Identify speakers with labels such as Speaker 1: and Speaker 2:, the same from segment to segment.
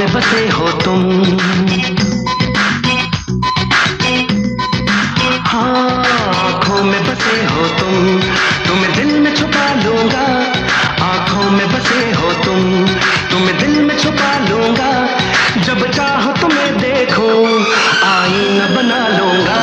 Speaker 1: में बसे हो तुम, हाँ आँखों में बसे हो तुम, तुम्हें दिल में छुपा लूंगा। आँखों में बसे हो तुम, तुम्हें दिल में छुपा लूंगा। जब चाहो तुम्हें देखो, आईना बना लूंगा।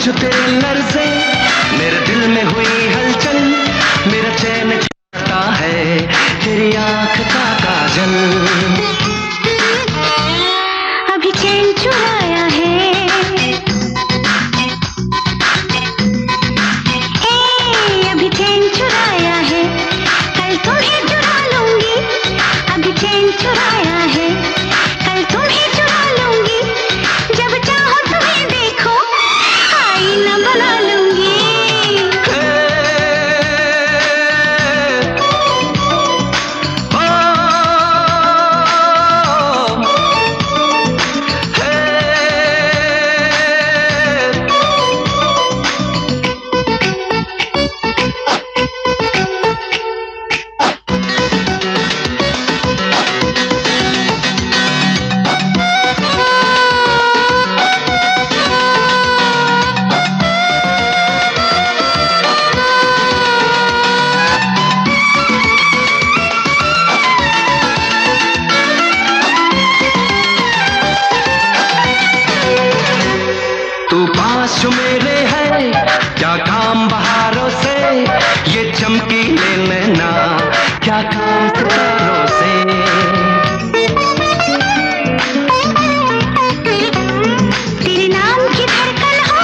Speaker 1: जो तेरे लर्ज़े मेरे दिल में हुई हलचल, मेरा चैन छूटता है तेरी आँख का काजल।
Speaker 2: अभी चैन चुराया है, अभी चैन चुराया है, कल तुम्हें चुरा लूंगी। अभी चैन चुराया है, कल तुम्हें चुरा लूंगी। जब चाहो तुम्हें देखो, आईना बना लूंगी।
Speaker 1: तू पास जो मेरे है, क्या काम बहारों से, ये चमकीले नैना क्या काम सितारों से।
Speaker 2: तेरे नाम की धड़कन हो,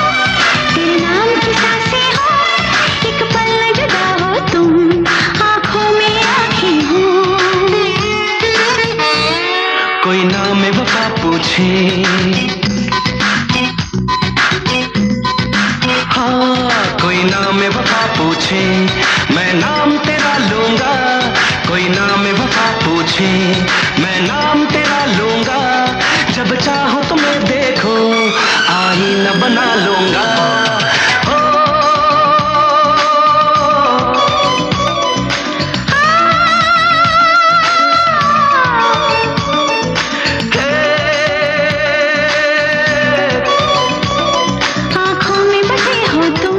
Speaker 2: तेरे नाम की सांसें हो, एक पल न जुदा हो तुम, आँखों में आँखें हो।
Speaker 1: कोई नाम वफा पूछे, हाँ कोई नाम वफा पूछे, मैं नाम तेरा लूंगा। कोई नाम वफा पूछे, मैं नाम तेरा लूंगा। जब चाहो तुम्हें देखो, आईना बना लूंगा।
Speaker 2: आँखों में बसे हो तुम,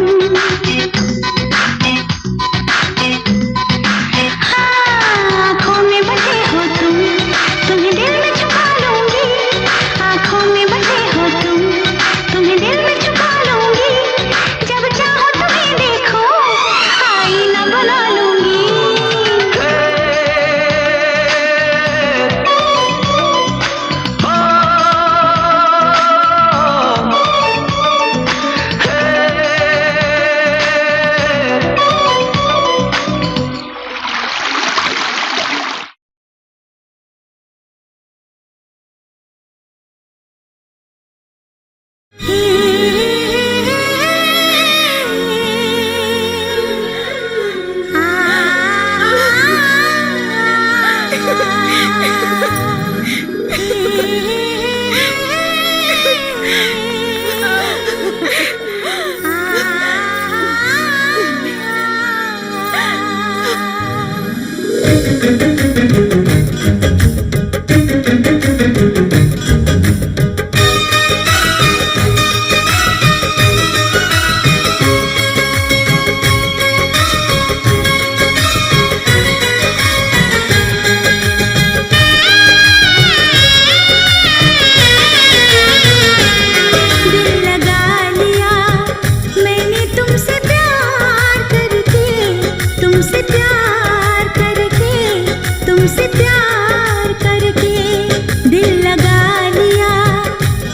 Speaker 2: आँखों में बसे हो तुम, तुम्हें दिल में छुपा लूंगी। आँखों में बसे हो तुम, तुम्हें दिल में छुपा लूंगी। तुमसे प्यार करके दिल लगा लिया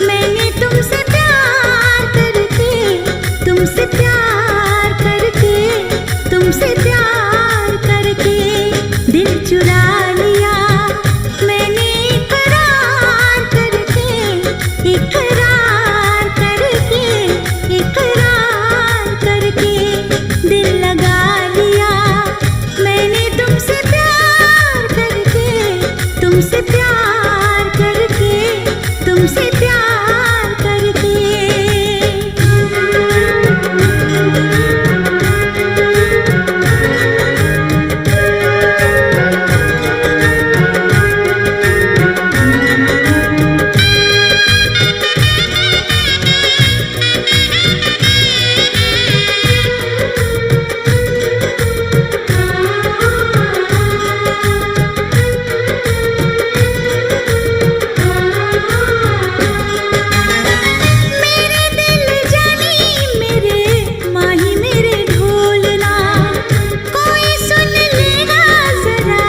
Speaker 2: मैंने तुमसे प्यार करके तुमसे प्यार करके तुमसे प्यार करके दिल चुरा लिया मैंने इकरार करके इकरार करके इकरार करके दिल लगा लिया मैंने तुमसे प्यार करके तुमसे प्यार करके तुमसे प्यार करके मेरे दिल जानी मेरे माही मेरे ढोलना कोई सुन लेगा जरा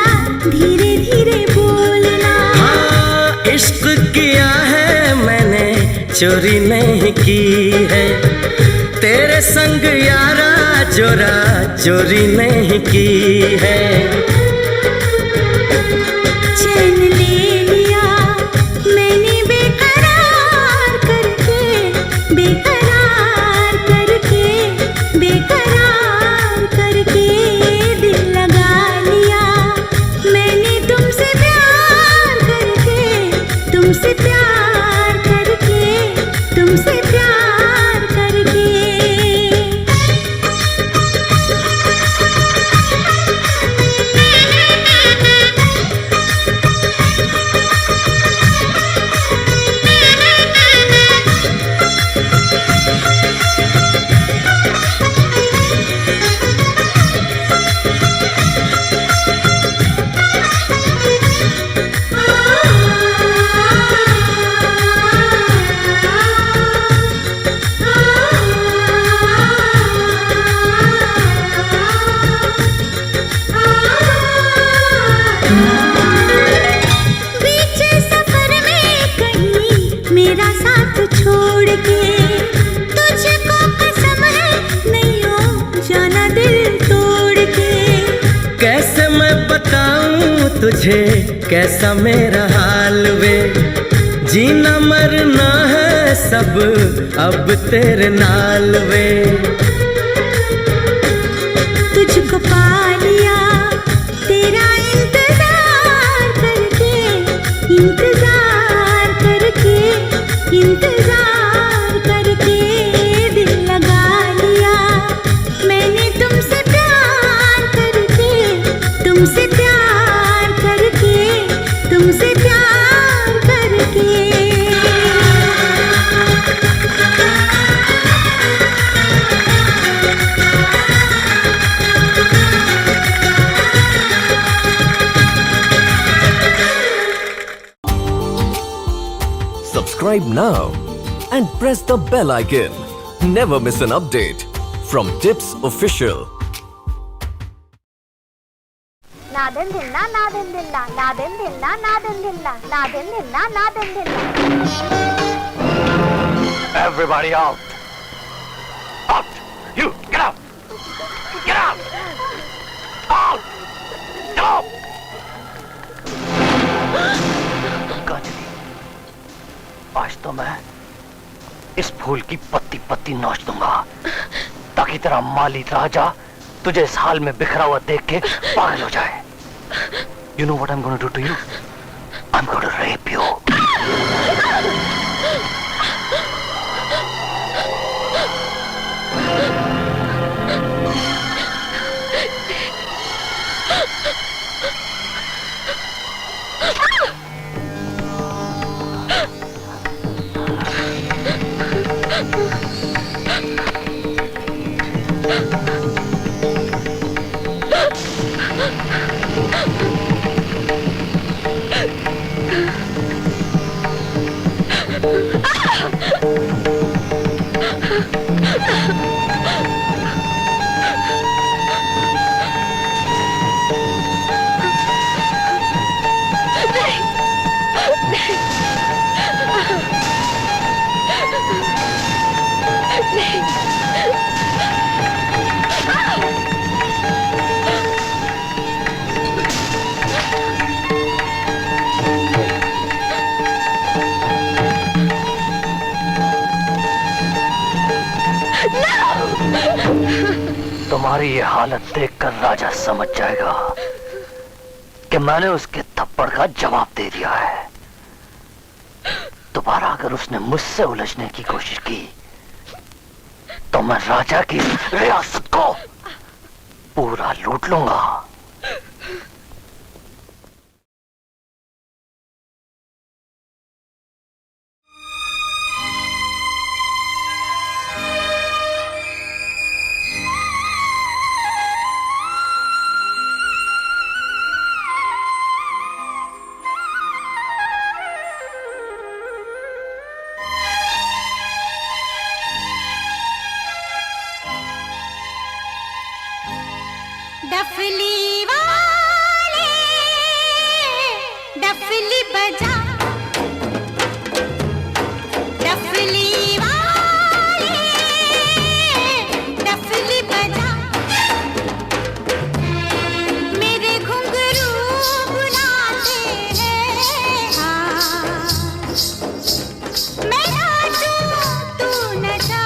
Speaker 2: धीरे धीरे बोलना
Speaker 1: हाँ, इश्क किया है मैंने चोरी नहीं की है तेरे संग यारा जोरा चोरी नहीं की है
Speaker 2: चैन ले लिया मैंने बेकरार करके बेकरार करके बेकरार करके दिल लगा लिया मैंने तुमसे प्यार करके तुमसे प्यार करके तुमसे प्यार करके बीच सफर में कहीं मेरा साथ छोड़ के तुझको कसम है नहीं हो जाना दिल तोड़ के
Speaker 1: कैसे मैं बताऊं तुझे कैसा मेरा हाल वे जीना मरना है सब अब तेरे नाल वे
Speaker 2: तुझको पा लिया तेरा इंतजार करके इंतजार करके इंतजार करके दिल लगा लिया मैंने तुमसे प्यार करके तुमसे प्यार करके तुमसे प्यार करके
Speaker 3: Subscribe now and press the bell icon. Never miss an update from Tips Official.
Speaker 4: നാദെന്തില്ല നാദെന്തില്ല നാദെന്തില്ല നാദെന്തില്ല നാദെന്തില്ല നാദെന്തില്ല
Speaker 5: Everybody out! Out! You! Get out! Get out! Out! Get out! कांचनी, आज तो मैं इस फूल की पत्ती पत्ती नोच दूंगा ताकि तेरा माली राजा तुझे इस हाल में बिखरा हुआ देख के पागल हो जाए. You know what I'm going to do to you? I'm going to rape you. तुम्हारी ये हालत देखकर राजा समझ जाएगा कि मैंने उसके थप्पड़ का जवाब दे दिया है। दोबारा अगर उसने मुझसे उलझने की कोशिश की तो मैं राजा की रियासत को पूरा लूट लूंगा।
Speaker 2: डफली वाले डफली बजा, डफली वाले डफली बजा, मेरे घुंघरू बुलाते हैं हाँ, मैं नाचूं तू नचा।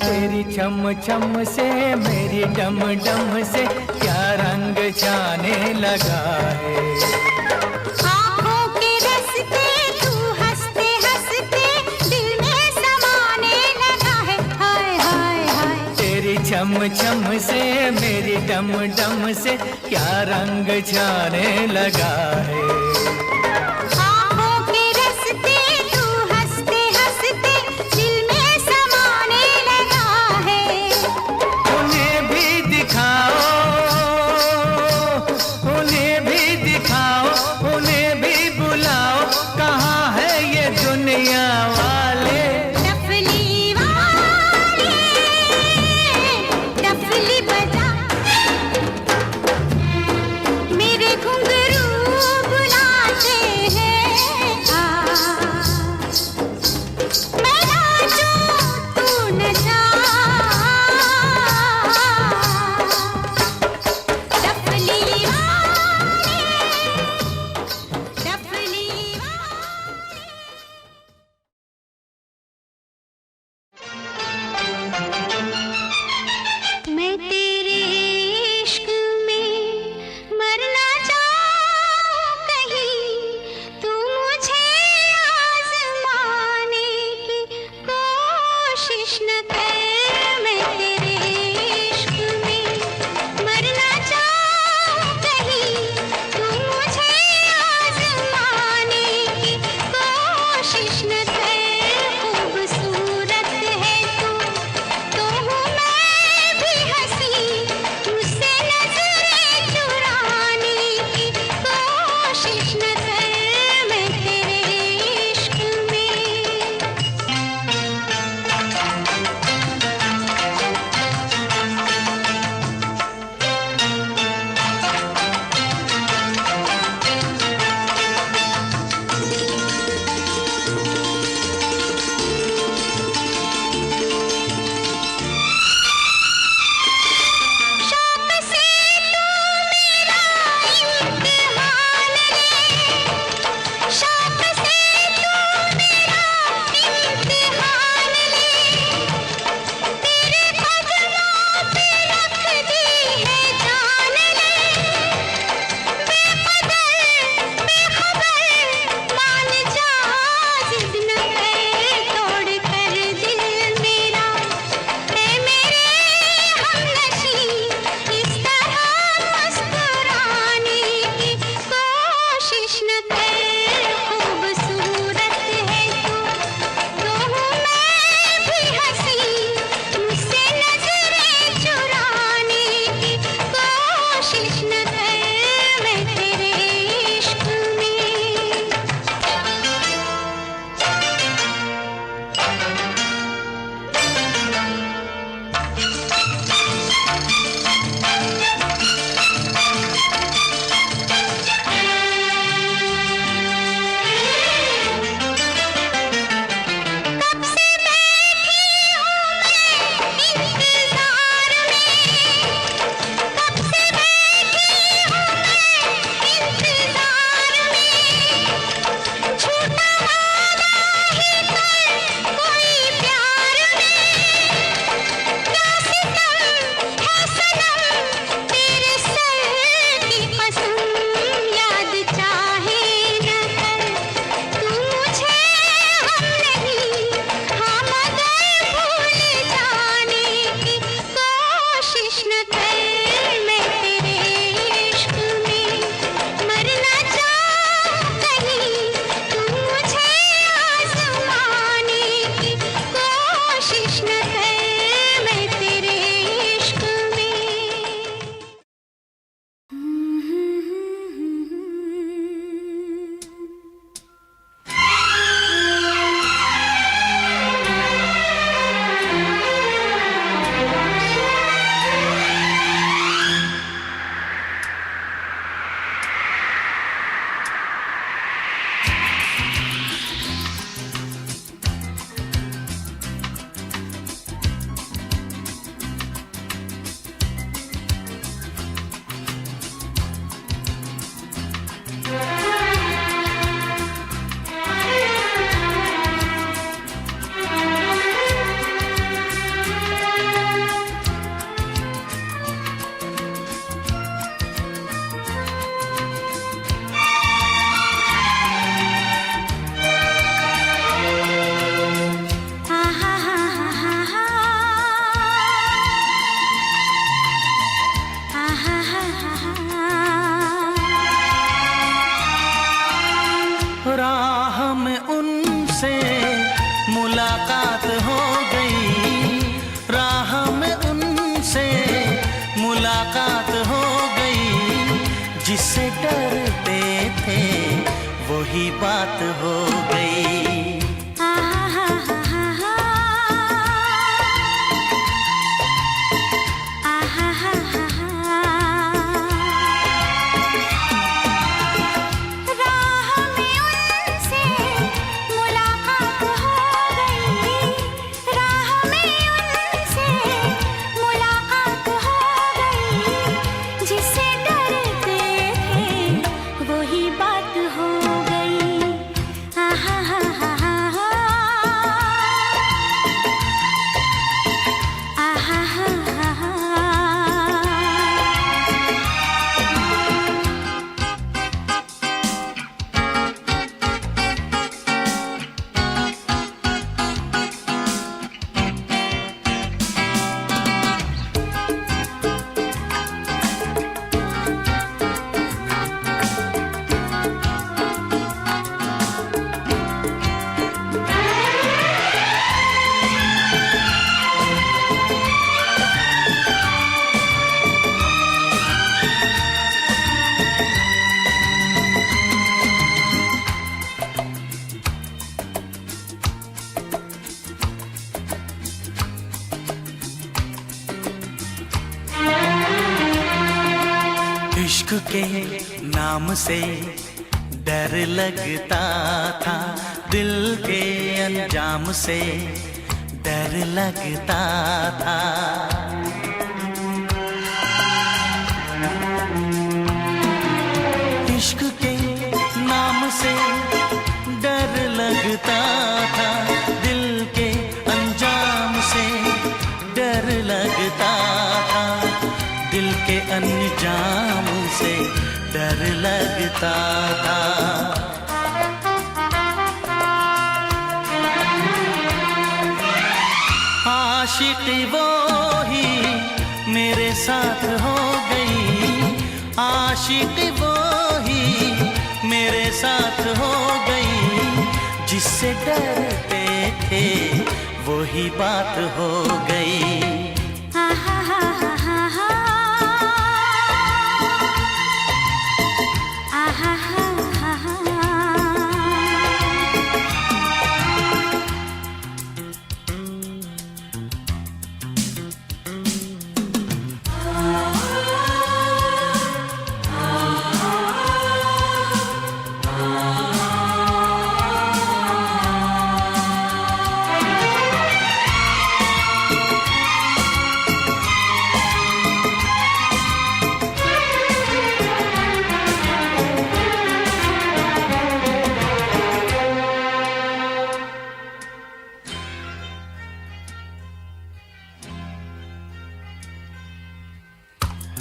Speaker 6: तेरी छम छम से मेरी डम डम से क्या रंग जाने लगा है।
Speaker 2: आँखों के रस्ते तू हंसते हंसते दिल में समाने लगा है हाय हाय हाय।
Speaker 6: तेरी छम छम से मेरी डम डम से क्या रंग जाने लगा है।
Speaker 2: मेरे घुंघरू बुला कोशिश न कर मैं तेरे इश्क में। शौक से तू मेरा इम्तिहान ले, शौक से तू मेरा इम्तिहान ले, तेरे कदमों पे रख दी है जान ले, बेखबर मान जा, जिद न कर तोड़ कर दिल मेरा, ऐ मेरे हमनशी इस तरह मुस्कुराने की कोशिश न कर, खूबसूरत है तू, तो हूँ मैं भी हंसी, मुझसे नजरें चुराने की कोशिश न कर मैं तेरे इश्क में। कब से बैठी हूँ मैं इंतजार में, कब से बैठी हूँ मैं इंतजार में, झूठा वादा ही कर कोई प्यार में, क्या सितम है सनम तेरे सर की कसम, याद चाहे न कर तू मुझे, हम नहीं हाँ मगर भूल जाने की कोशिश न कर मैं तेरे इश्क में। मरना चाह कहीं तू मुझे आजमाने की कोशिश न कर मैं तेरे इश्क में।
Speaker 6: राह में उनसे मुलाकात हो गई, राह में उनसे मुलाकात हो गई, जिससे डरते थे वही बात हो गई।
Speaker 2: जिससे डरते थे वही बात हो गई।
Speaker 6: के नाम से डर लगता था, दिल के अंजाम से डर लगता था। इश्क के नाम से डर लगता था, दिल के अंजाम से डर लगता था, दिल के अंजाम से डर लगता था। आशिकी वो ही मेरे साथ हो गई, आशिकी वो ही मेरे साथ हो गई, जिससे डरते थे वही बात हो गई।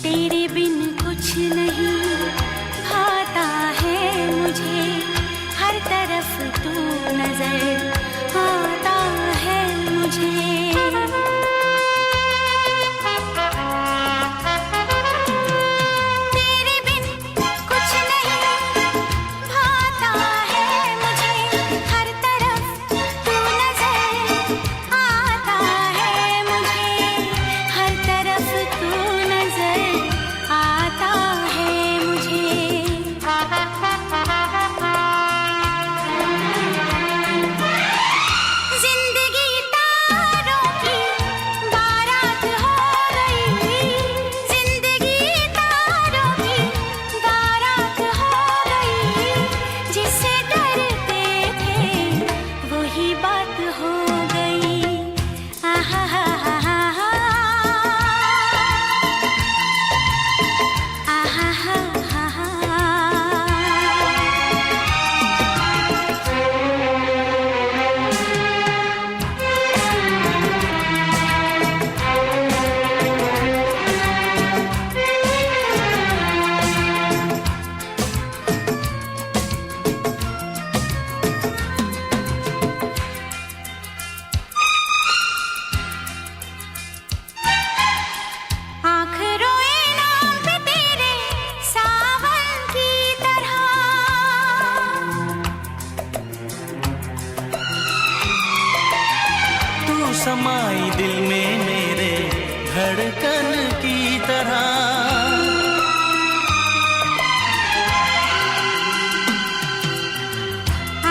Speaker 2: तेरे बिन कुछ नहीं भाता है मुझे, हर तरफ तू नजर आता है मुझे। तेरे बिन कुछ नहीं भाता है मुझे, हर तरफ तू नजर आता है मुझे, हर तरफ तू नजर आता है मुझे। जिंदगी तारों की बारात हो गई, जिंदगी तारों की बारात हो गई, जिससे डरते थे वही बात हो गई। आहा हा हा हा हा, आहा हा हा हा। आँख रोए नाम पे तेरे सावन की तरह,
Speaker 6: तू समाई दिल में मेरे धड़कन की तरह।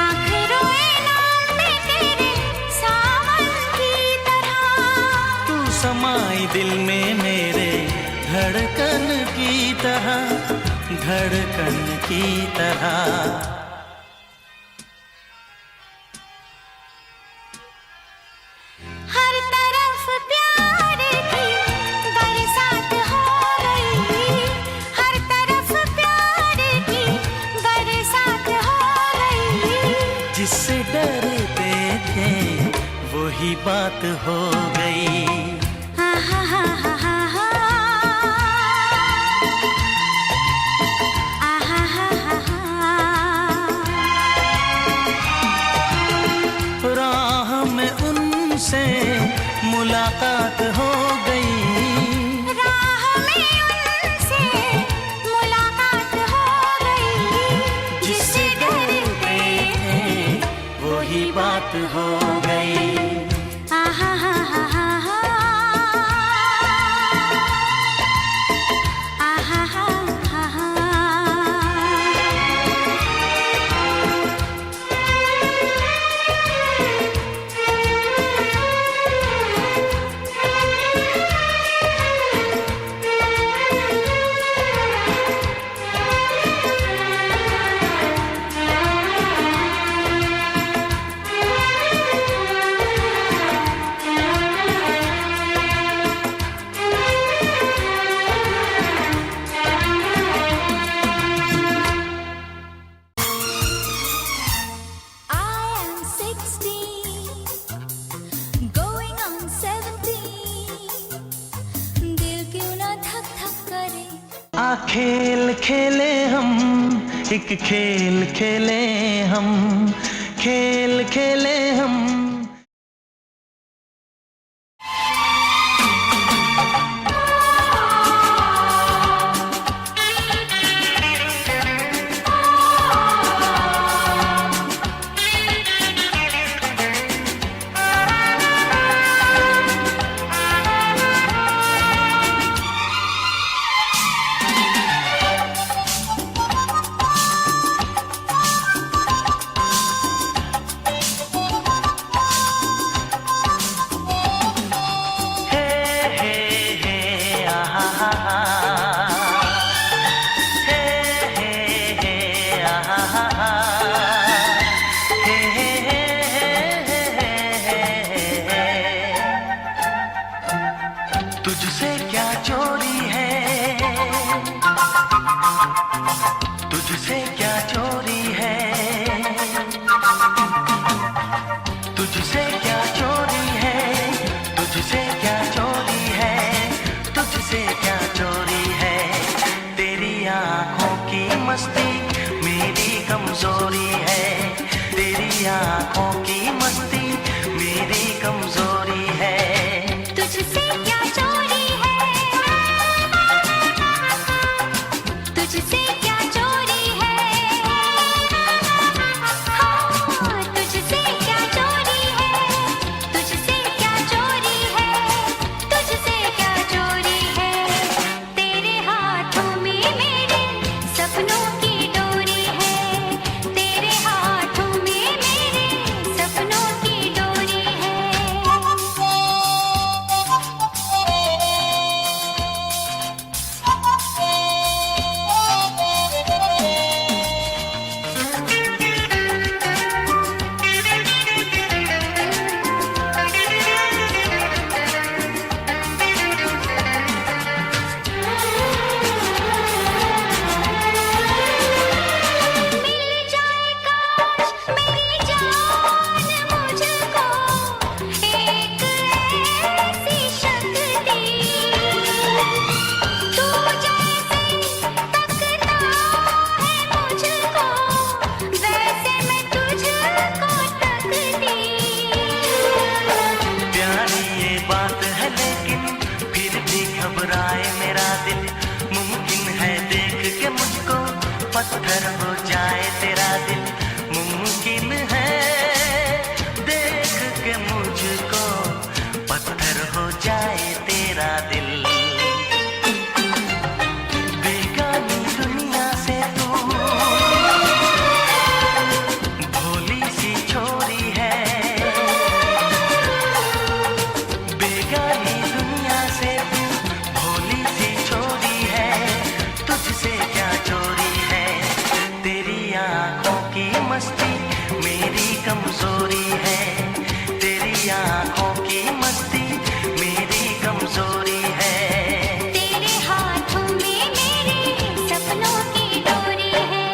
Speaker 2: आँख रोए नाम पे तेरे सावन की तरह,
Speaker 6: तू समाई दिल में मेरे धड़कन की तरह, धड़कन की तरह।
Speaker 2: हर तरफ प्यार की बरसात हो गई, हर तरफ प्यार की बरसात हो गई,
Speaker 6: जिससे डरते थे वही बात हो गई।
Speaker 2: आहा हा हा हा हा, आहा हा हा हा।
Speaker 6: राह में उनसे मुलाकात हो गई,
Speaker 2: राह में उनसे मुलाकात हो गई,
Speaker 6: जिससे डरते थे वही बात हो गई।
Speaker 2: आहा हा हा हा हा।
Speaker 1: खेल खेले हम, एक खेल खेले हम, खेल खेले हम। तुझसे क्या चोरी है, तुझसे क्या चोरी है, तुझसे क्या चोरी है, तुझसे क्या चोरी है, तुझसे क्या चोरी है। तेरी आंखों की मस्ती मेरी कमजोरी है, तेरी आंखों की मस्ती मेरी कमजोरी है।
Speaker 2: तुझसे क्या चोरी है, तुझसे क्या चोरी है, हाँ तुझसे क्या चोरी है, तुझसे क्या चोरी है, तुझसे क्या चोरी है। तेरे हाथों में मेरे सपनों की डोरी है, तेरे हाथों में मेरे सपनों की डोरी है। मिल जाए काश मेरी जान मुझको एक ऐसी शक्ति, तू जैसे तकता है मुझको वैसे मैं तुझको तकती।
Speaker 1: प्यारी ये बात है लेकिन फिर भी घबराए मेरा दिल, मुमकिन है देख के मुझको पत्थर हो जाए तेरा दिल, मुमकिन है देख के मुझको पत्थर हो जाए तेरा दिल। बेगानी दुनिया से तू भोली सी छोरी है, बेगानी दुनिया से तू भोली सी छोरी है, तुझसे क्या चोरी है। तेरी आंखों की मस्ती मेरी कमजोरी है, तेरी आंखों की मस्ती मेरी कमजोरी है।
Speaker 2: तेरे हाथों में मेरे सपनों की डोरी है।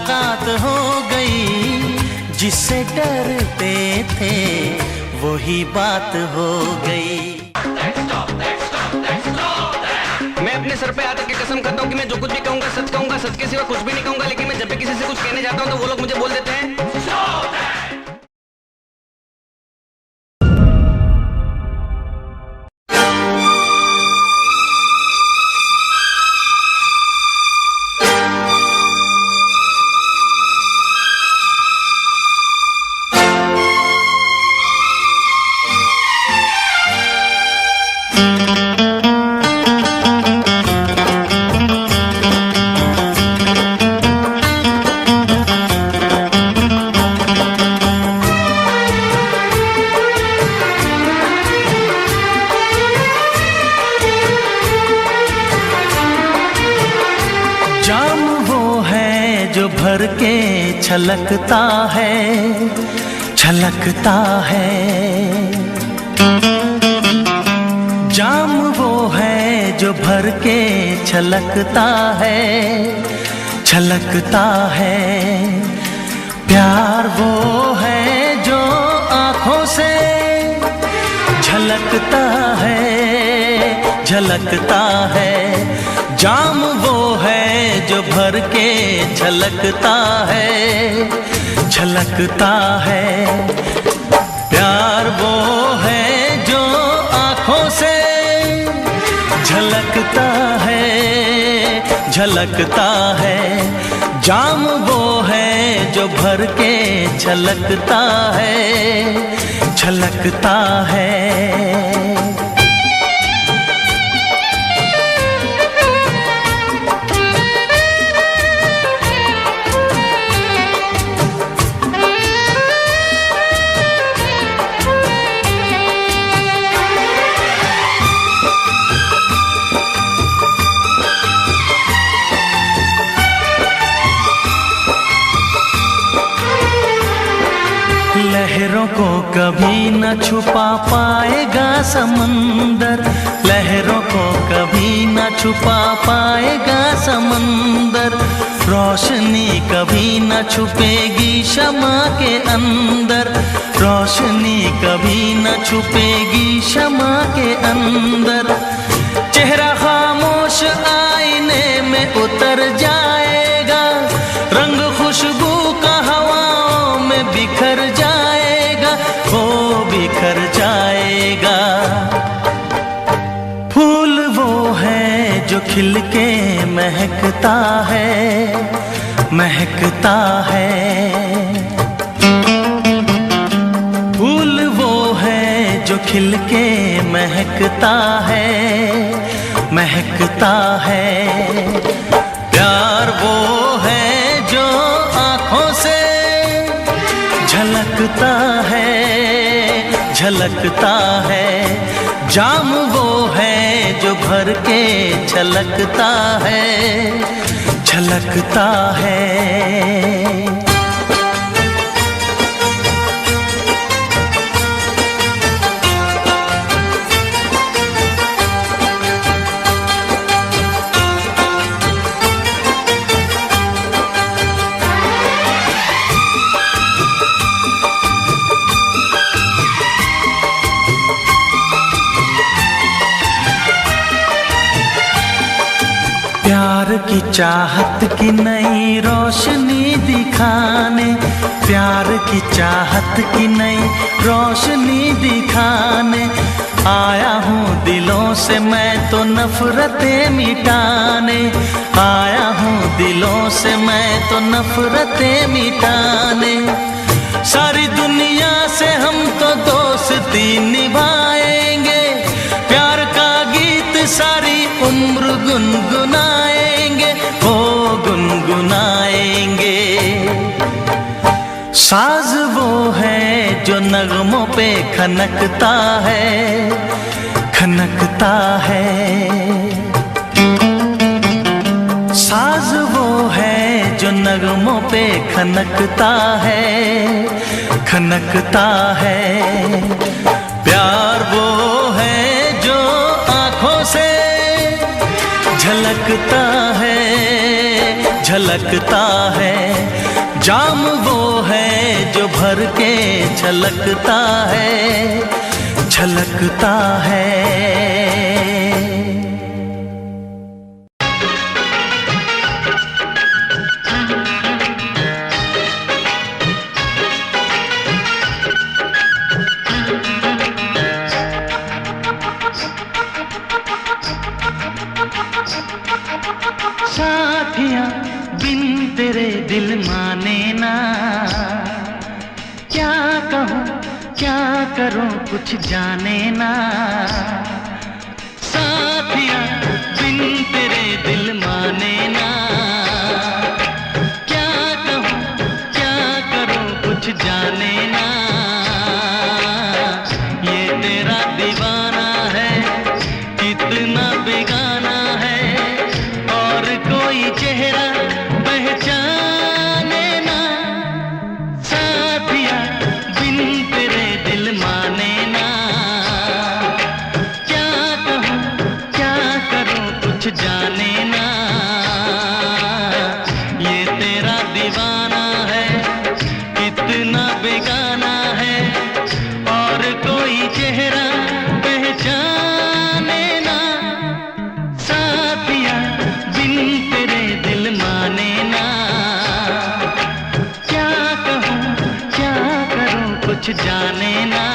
Speaker 6: मुलाकात हो गई, जिससे डरते थे वही बात हो गई।
Speaker 7: मैं अपने सर पे हाथ रख के कसम करता हूँ कि मैं जो कुछ भी कहूँगा सच के सिवा कुछ भी नहीं कहूँगा, लेकिन मैं जब भी किसी से कुछ कहने जाता हूँ तो वो लोग मुझे बोल देते हैं
Speaker 6: जाम वो है जो भर के छलकता है, छलकता है। जाम वो है जो भर के छलकता है, छलकता है। प्यार वो है जो आँखों से झलकता है, झलकता है। जाम वो है जो भर के छलकता है, छलकता है। प्यार वो है जो आँखों से झलकता है, झलकता है। जाम वो है जो भर के छलकता है, छलकता है। लहरों को कभी न छुपा पाएगा समंदर, लहरों को कभी न छुपा पाएगा समंदर। रोशनी कभी न छुपेगी शमा के अंदर, रोशनी कभी न छुपेगी शमा के अंदर। चेहरा खामोश आईने में उतर जाएगा, रंग खुशबू का हवाओं में बिखर जाएगा, वो बिखर जाएगा। फूल वो है जो खिल के महकता है, महकता है। फूल वो है जो खिल के महकता है, महकता है। प्यार वो है जो आँखों से झलकता है, झलकता है। जाम वो है जो भर के छलकता है, छलकता है। प्यार की चाहत की नई रोशनी दिखाने, प्यार की चाहत की नई रोशनी दिखाने आया हूँ दिलों से मैं तो नफरतें मिटाने, आया हूँ दिलों से मैं तो नफरतें मिटाने। सारी दुनिया से हम तो दोस्ती निभाएंगे, प्यार का गीत सारी उम्र गुनगुनाएंगे, हो गुनगुनाएंगे। साज वो है जो नगमों पे खनकता है, खनकता है। साज वो है जो नगमों पे खनकता है, खनकता है। प्यार वो है जो आँखों से झलकता है, झलकता है, जाम वो है जो भर के छलकता है, छलकता है।
Speaker 1: साथिया बिन तेरे दिल माने ना, क्या कहूँ क्या करूँ कुछ जाने ना। साथिया बिन तेरे दिल माने ना, क्या कहूँ क्या करूँ कुछ जाने ना। ये तेरा दीवाना है कितना बेगाना है, और कोई चेहरा पहचाने ना। साथिया बिन तेरे दिल माने ना, क्या कहूँ क्या करूँ कुछ जाने ना। ये तेरा दीवाना है कितना बेगाना है, और कोई चेहरा पहचाने ना। साथिया बिन तेरे दिल माने ना, क्या कहूँ क्या करूँ कुछ जाने ना।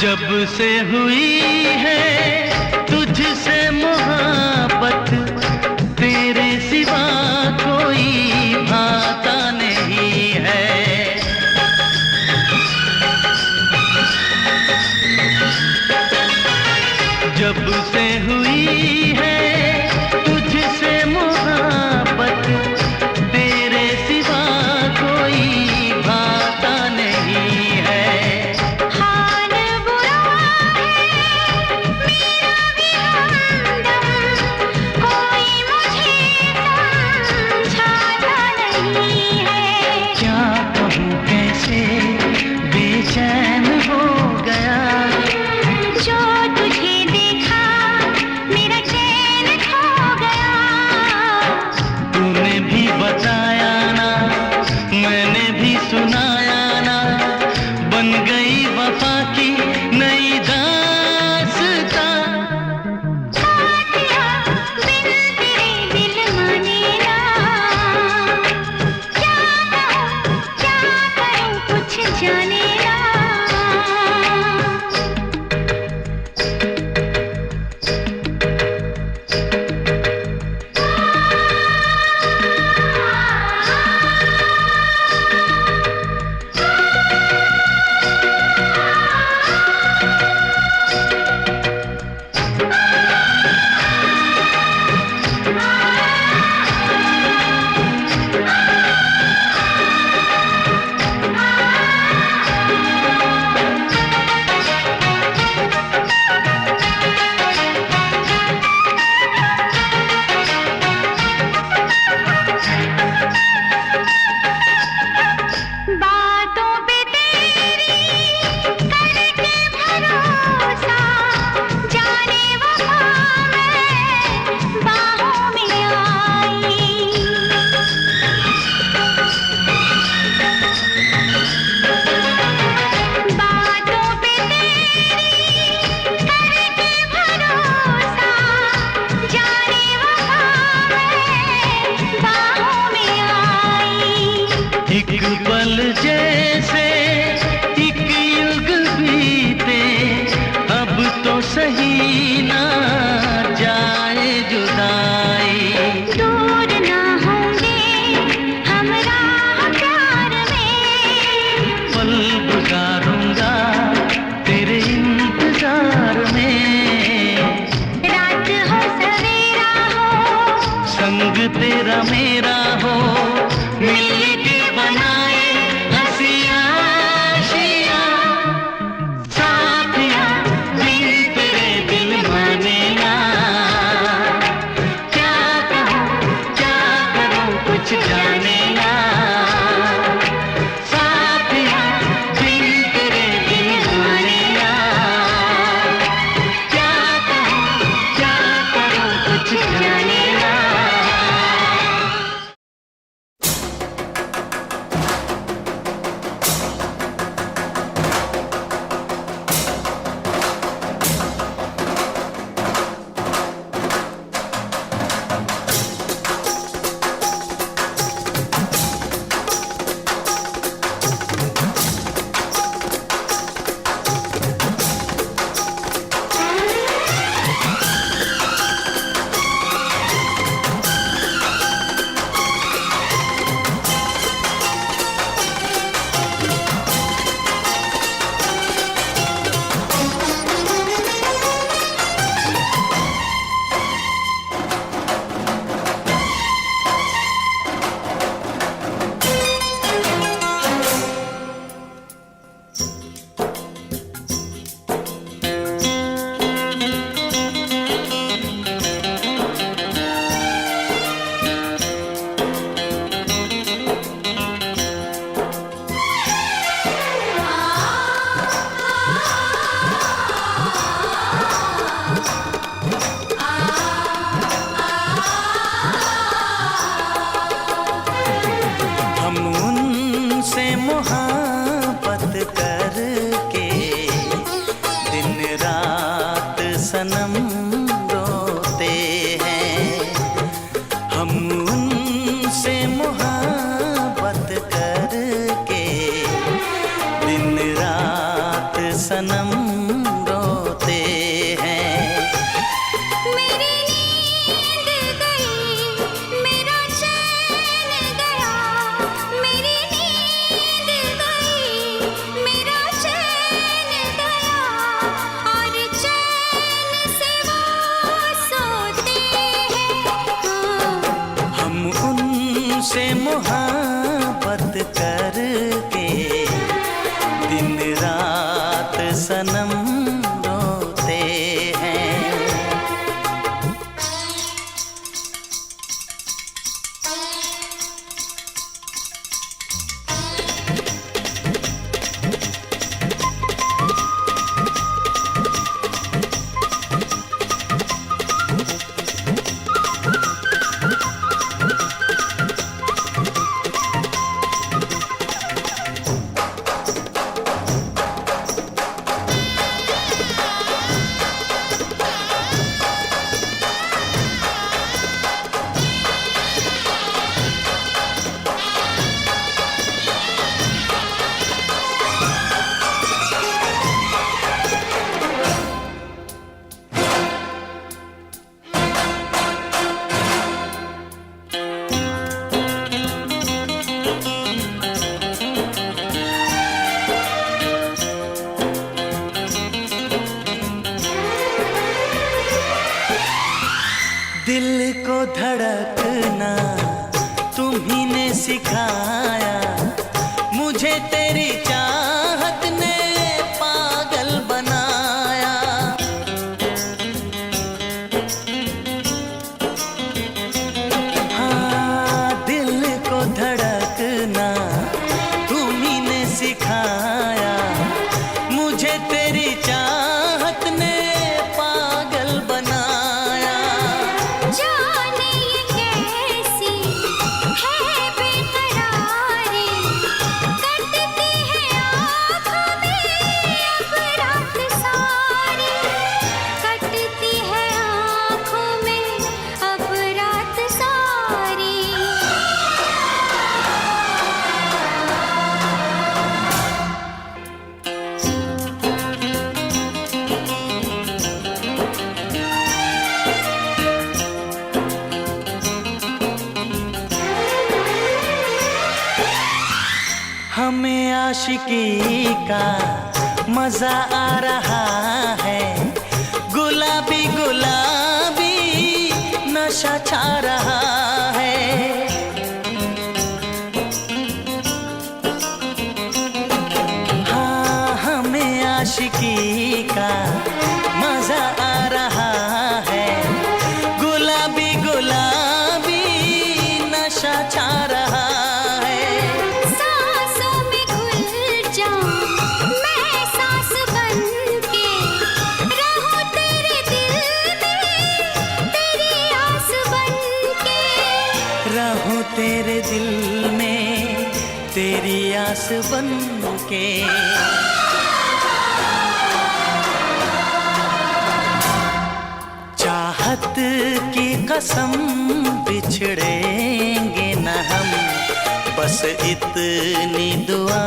Speaker 1: जब से हुई है तुझसे मोहब्बत, तेरे सिवा कोई भाता नहीं है। जब से हुई है तुझसे मोहब्बत, तेरे सिवा कोई भाता नहीं है। बेचैन हो गया
Speaker 2: जो तुझे देखा मेरा चैन खो गया।
Speaker 1: तूने भी बताया ना मैंने भी सुनाया ना, बन गई वफा की नई दास्तां।
Speaker 2: साथिया बिन तेरे दिल माने ना, क्या कहूँ क्या करूँ कुछ जाने ना। बातों पे तेरी करके भरोसा, जाने वफा मैं बाहों में आई। बातों पे तेरी करके भरोसा, जाने वफा मैं बाहों में आई।
Speaker 1: एक पल जैसे एक युग बीते, अब तो सही ना जाए जुदाई।
Speaker 2: दूर ना होंगे हम राह प्यार में,
Speaker 1: पल गुजारूंगा तेरे इंतजार में।
Speaker 6: सनम रोते हैं। हम उनसे मोहब्बत करके दिन रात सनम रोते हैं।
Speaker 2: मेरी नींद गई, मेरा चैन गया, मेरी नींद गई, मेरा चैन गया, और चैन से वो सोते हैं।
Speaker 6: हम उनसे मोहब्बत करके दिन रात सनम रोते हैं। दिल को धड़कना तुम्ही ने सिखाया, मुझे तेरी चाहत ने पागल बनाया। हाँ, दिल को धड़कना तुम्ही ने सिखाया, मुझे तेरी चाहत ने पागल बनाया।
Speaker 2: जाने ये कैसी है बेकरारी, कटती है आँखों में अब रात सारी, कटती है आँखों में अब रात सारी।
Speaker 6: हमें आशिकी का मजा आ रहा है, गुलाबी गुलाबी नशा छा रहा है। हाँ, हमें आशिकी का मजा आ रहा है, गुलाबी गुलाबी नशा छा रहा है।
Speaker 2: सांसों में घुल जाऊं मैं सांस बनके, रहूं तेरे दिल में तेरी आस बनके।
Speaker 6: रहूं तेरे दिल में तेरी आस बनके। चाहत की कसम बिछड़ेंगे न हम, बस इतनी दुआ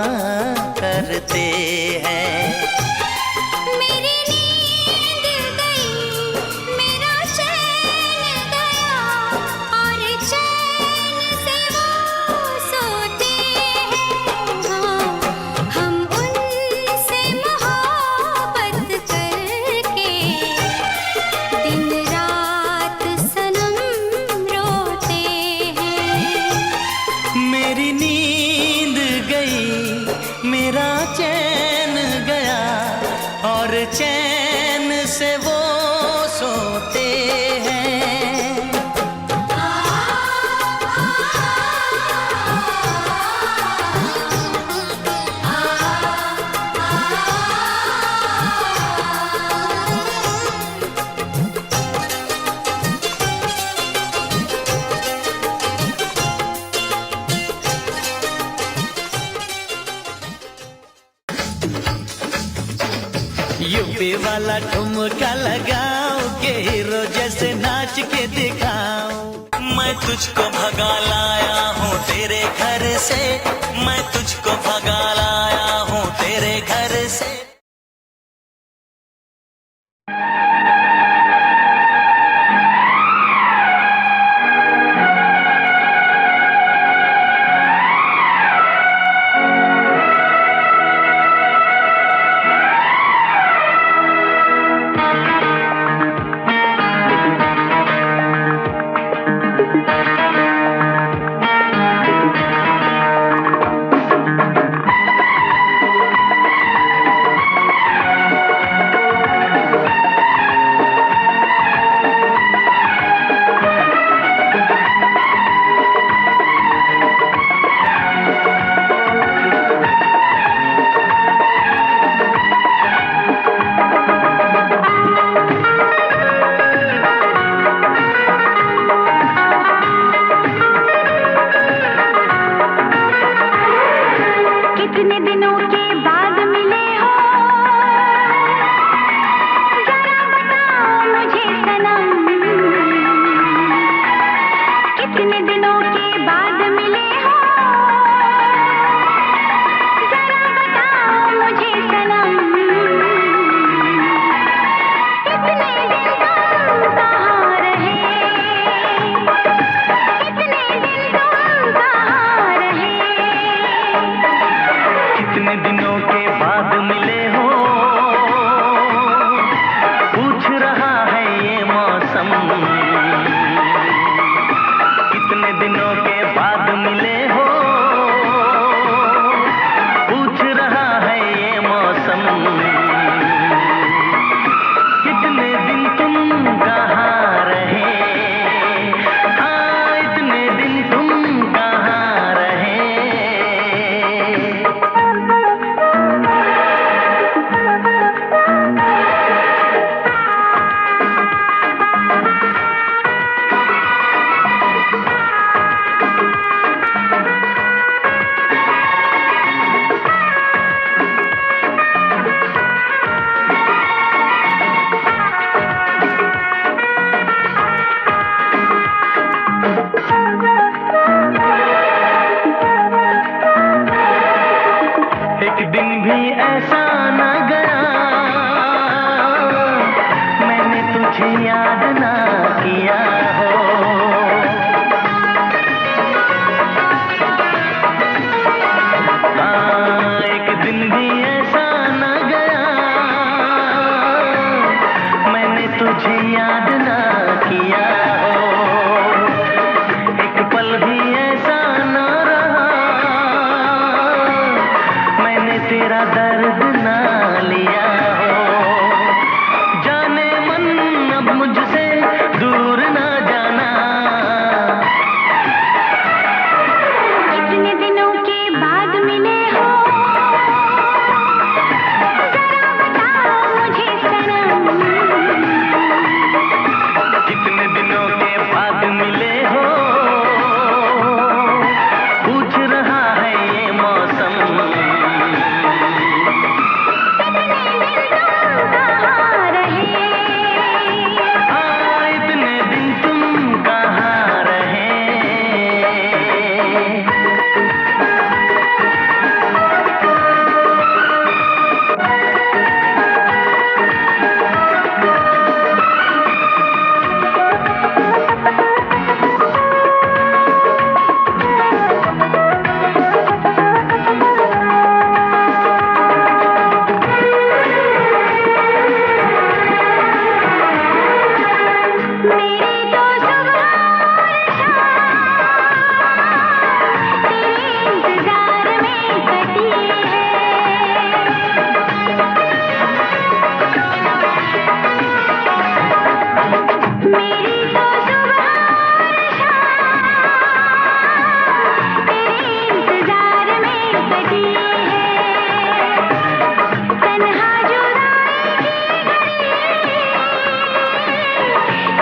Speaker 6: करते हैं।
Speaker 2: मेरी नींद गई, मेरा चैन गया, और चैन से वो सोते हैं। हम उनसे मोहब्बत करके दिन रात सनम रोते हैं।
Speaker 6: मेरी नींद गई, मेरा चैन गया, और चैन से वो सोते हैं।
Speaker 8: यूपी वाला ठुमका लगाओ तुझको भगा लाया हूँ तेरे घर से, मैं तुझको भगा लाया हूँ तेरे घर से।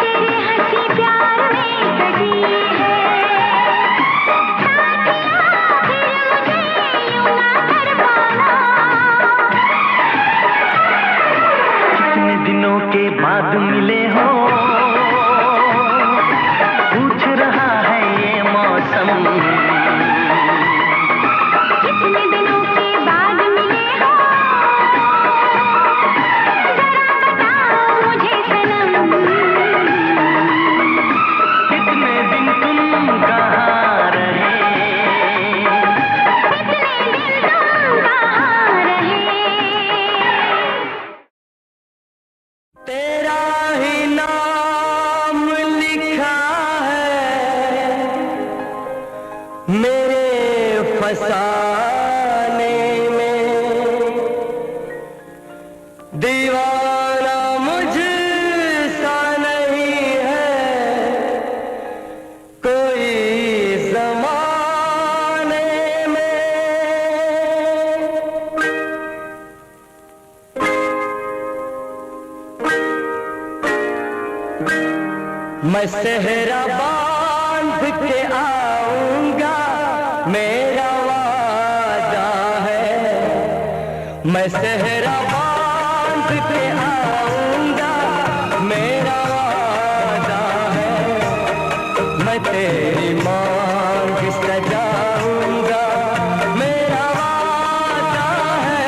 Speaker 2: तेरे
Speaker 9: फसाने में दीवाना मुझसा नहीं है कोई ज़माने में। मैं सेहरा बांध के आऊंगा मेरा वादा है। मैं सेहरा बांध के आऊंगा मेरा वादा है। मैं तेरी मांग सजाऊंगा मेरा वादा है।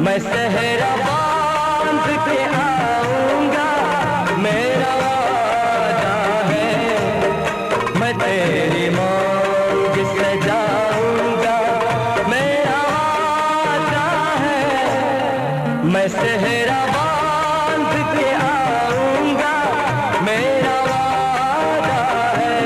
Speaker 9: मैं सेहरा बांध के आऊंगा मेरा वादा है। मैं तेरी मांग सजाऊंगा मेरा वादा है। मैं सेहरा बांध के आऊंगा मेरा वादा है।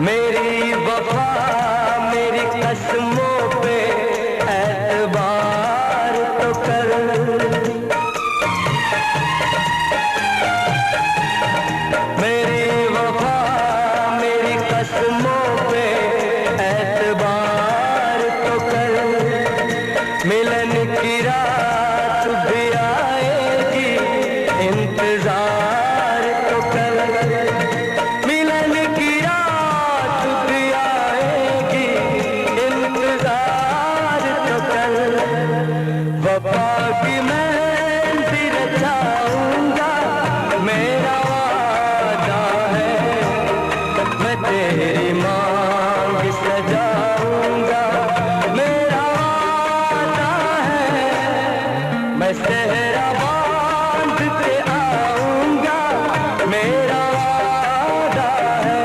Speaker 9: मेरी वफा मेरी कसमों पे एतबार तो कर। मेरी वफा मेरी कसमों पे एतबार तो कर। मिलन की रात भी आएगी इंतजार तो कर। मिलन की रात भी आएगी इंतजार तो कर। वफा की मेहंदी रचाऊंगा मेरा वादा है। मैं तेरी मांग सजाऊंगा मेरा वादा है। मैं सेहरा बांध के आऊंगा मेरा वादा है।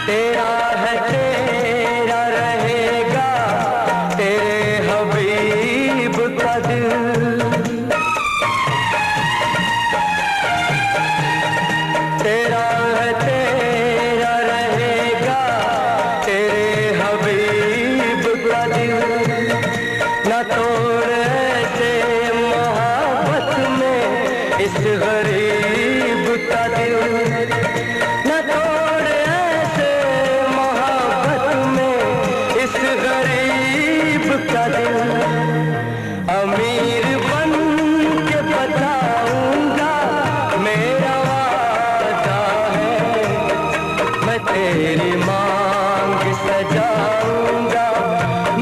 Speaker 9: तेरा है तेरा रहेगा तेरे हबीब का दिल। तेरा है तेरा रहेगा तेरे हबीब का दिल। न तोड़ ऐसे मोहब्बत में इस गरीब का दिल। न तोड़ ऐसे मोहब्बत में इस गरीब का दिल। अमीर बन के बताऊंगा मेरा वादा है। मैं तेरी मांग सजाऊंगा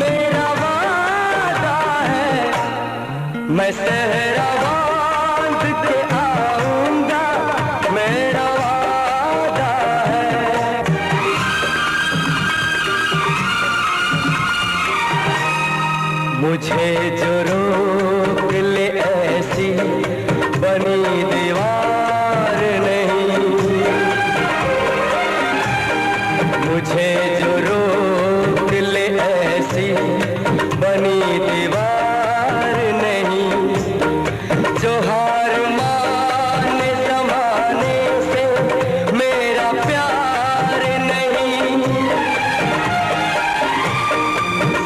Speaker 9: मेरा वादा है। मैं सेहरा बांध के आऊंगा मेरा वादा है। मुझे जो रोक ले ऐसी बनी दीवार नहीं। मुझे जो रोक ले ऐसी बनी दीवार नहीं। जो हार माने जमाने से मेरा प्यार नहीं।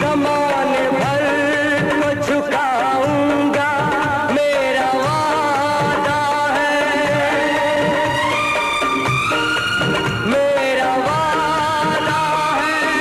Speaker 9: ज़माने भर को झुकाऊंगा मेरा वादा है। मेरा वादा है।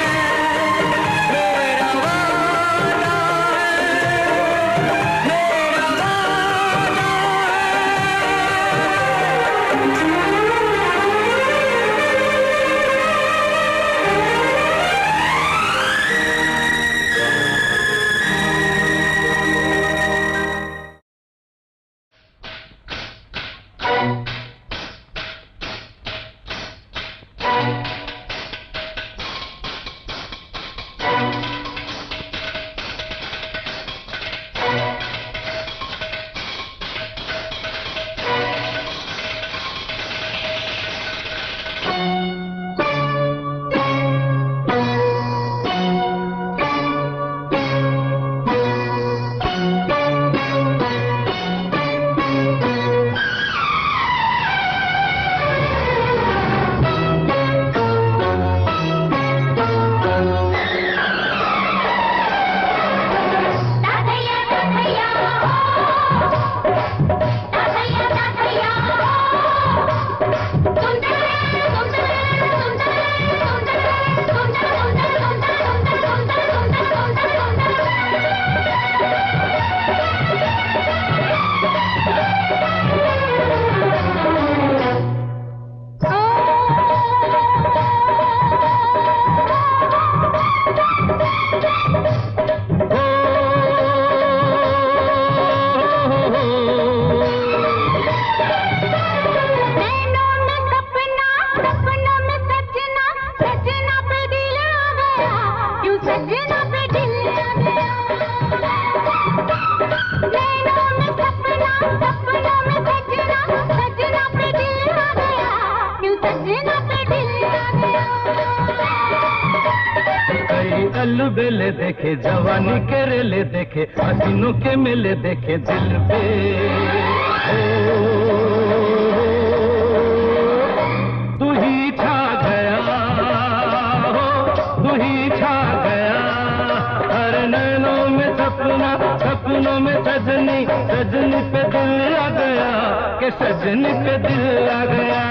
Speaker 6: कल बेले देखे, जवानी के रेले देखे, हसीनों के मेले देखे दिल पे। तू ही छा गया हो, तू ही छा गया, हर नैनों में सपना, सपनों में सजनी, सजनी पे दिल आ गया, के सजनी पे दिल आ गया।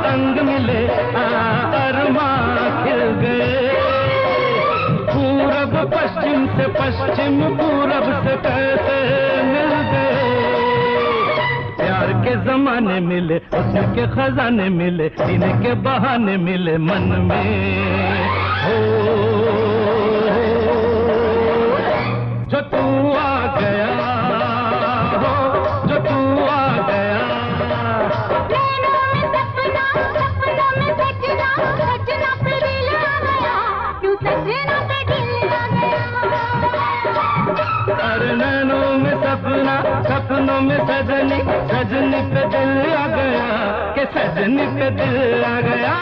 Speaker 6: अंग मिले अरमा खिल गए, पूरब पश्चिम से पश्चिम पूरब से कैसे मिल गए। प्यार के जमाने मिले, हुस्न के खजाने मिले, जीने के बहाने मिले मन में। हो जो तू आ गया हो, जो तू आ गया, नैनों में सपना, सपनों में सजनी, सजनी पे दिल आ गया, के सजनी पे दिल आ गया।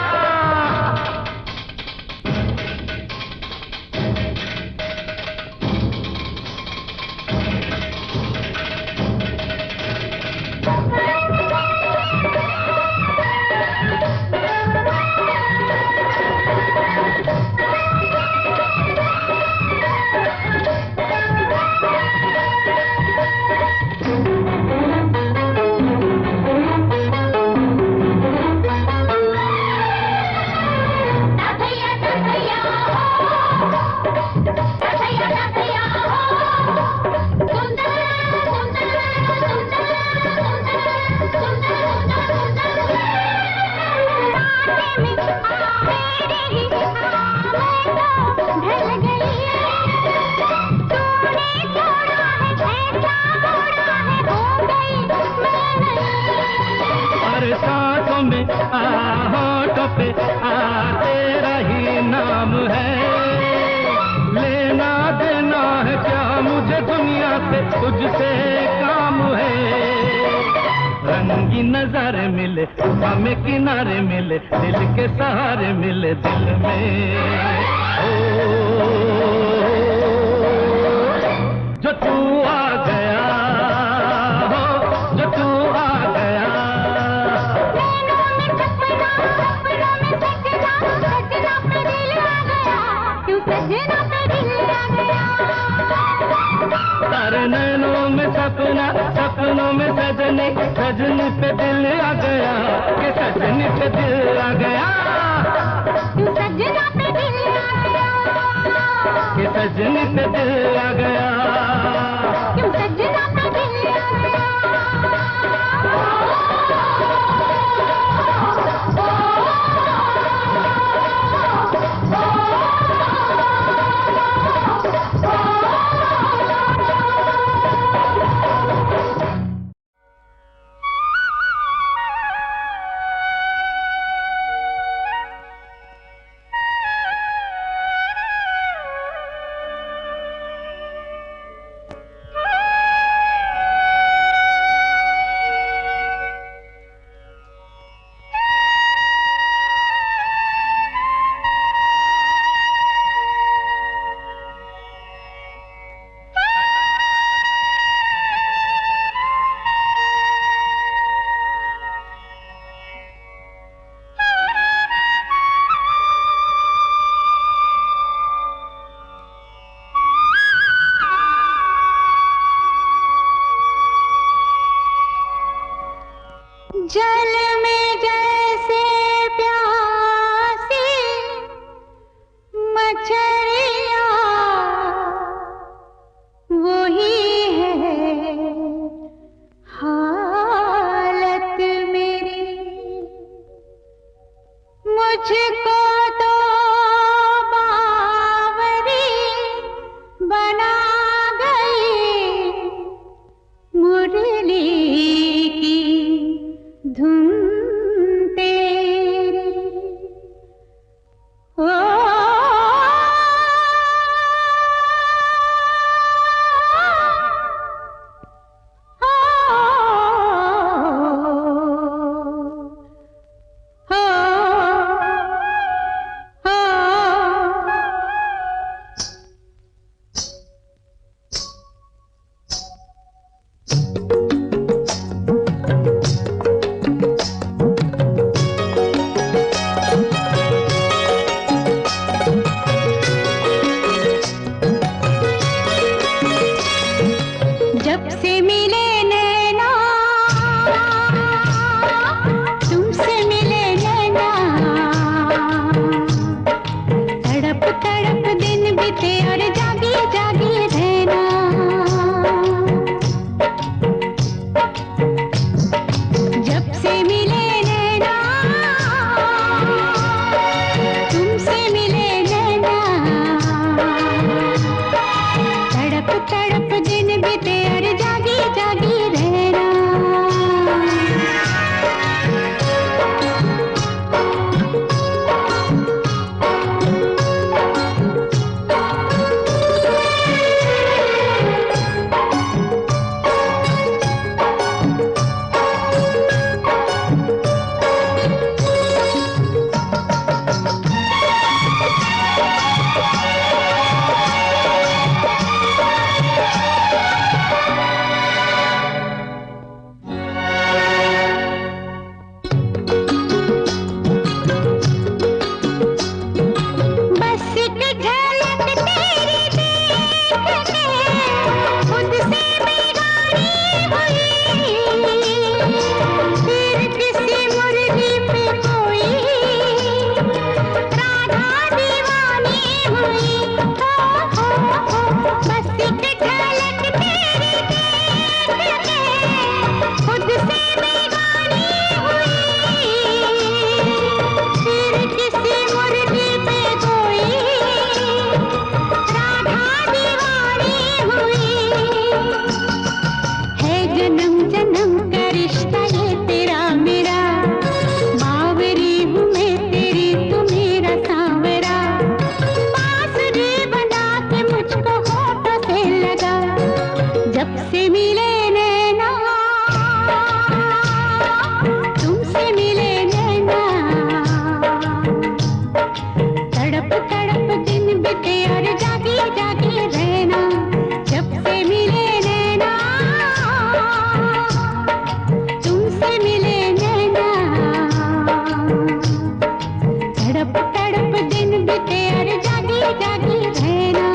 Speaker 6: पे तेरा ही नाम है, लेना देना है क्या मुझे दुनिया से, तुझसे काम है। रंगी नजारे मिले, हमें किनारे मिले, दिल के सहारे मिले दिल में। जो तू आ गया हो, जो तू आ गया, तारे नैनों में सपना, सपनों में सजनी, सजनी पे दिल आ गया, के सजनी पे दिल आ गया,
Speaker 2: सजना पे दिल आ गया,
Speaker 6: के सजनी पे दिल आ गया,
Speaker 2: सजना पे दिल आ गया। मछलियाँ वही है हालत मेरी। मुझको तो बावरी बना गई मुरली की धुन तेरी। ओ जब से मिले नैना तुमसे मिले नैना, तड़प तड़प दिन बीते और जागी जागी रहना। जब से मिले नैना तुमसे मिले नैना, तड़प तड़प दिन बीते और जागी जागी रहना। बस एक झलक तेरी देखने खुद से बिगाड़ी हुई, फिर किसी मुर्गी पे कोई राधा दीवानी हुई। बस एक झलक तेरी देखने खुद से बिगाड़ी हुई, फिर किसी मुर्गी पे कोई राधा दीवानी हुई। है जन्म जन्म का रिश्ता ये तेरा मेरा, बावरी हूँ मैं तेरी तू मेरा सांवरा। बांसुरी बना के मुझको होठों से लगा, जब से मिले नैना तुमसे मिले नैना, तड़प तड़प दिन बीते और जागी जागी रहना। जब से मिले नैना तुमसे मिले नैना, तड़प तड़प दिन बीते और जागी जागी रहना।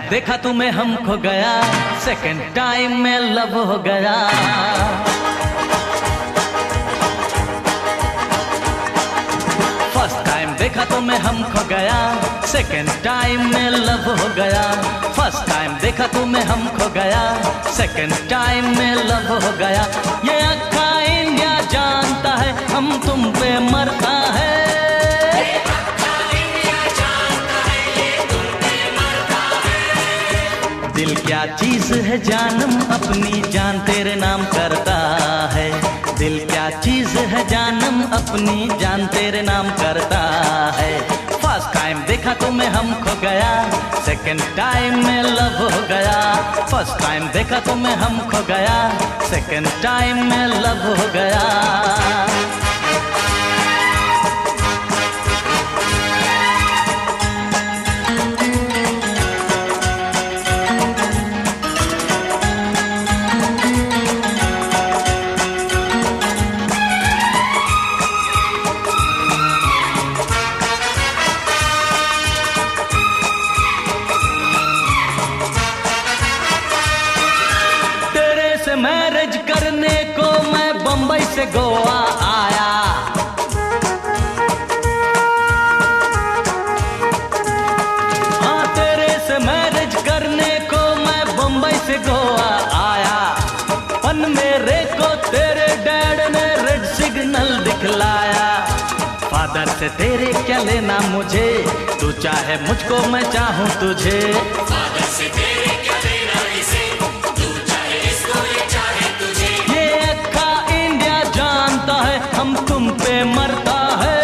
Speaker 8: देखा तुम्हें हम खो गया, सेकंड टाइम में लव हो गया। फर्स्ट टाइम देखा तुम्हें हम खो गया, सेकंड टाइम में लव हो गया। फर्स्ट टाइम देखा तुम्हें हम खो गया, सेकंड टाइम में लव हो गया। ये अक्का इंडिया जानता है हम तुम पे मरता है। दिल क्या चीज है जानम अपनी जान तेरे नाम करता है। दिल क्या चीज है जानम अपनी जान तेरे नाम करता है। फर्स्ट टाइम देखा तुम्हें हम खो गया, सेकंड टाइम में लव हो गया। फर्स्ट टाइम देखा तुम्हें हम खो गया, सेकंड टाइम में लव हो गया। मैरिज करने को मैं बंबई से गोवा आया। हाँ तेरे से मैरिज करने को मैं बंबई से गोवा आया। पन मेरे को तेरे डैड ने रेड सिग्नल दिखलाया। फादर से तेरे क्या लेना मुझे, तू चाहे मुझको मैं चाहूँ तुझे। फादर से तेरे क्या लेना इसे, तू चाहे इसको ये चाहे तुझे। ये अक्का इंडिया जानता है हम तुम पे मरता है।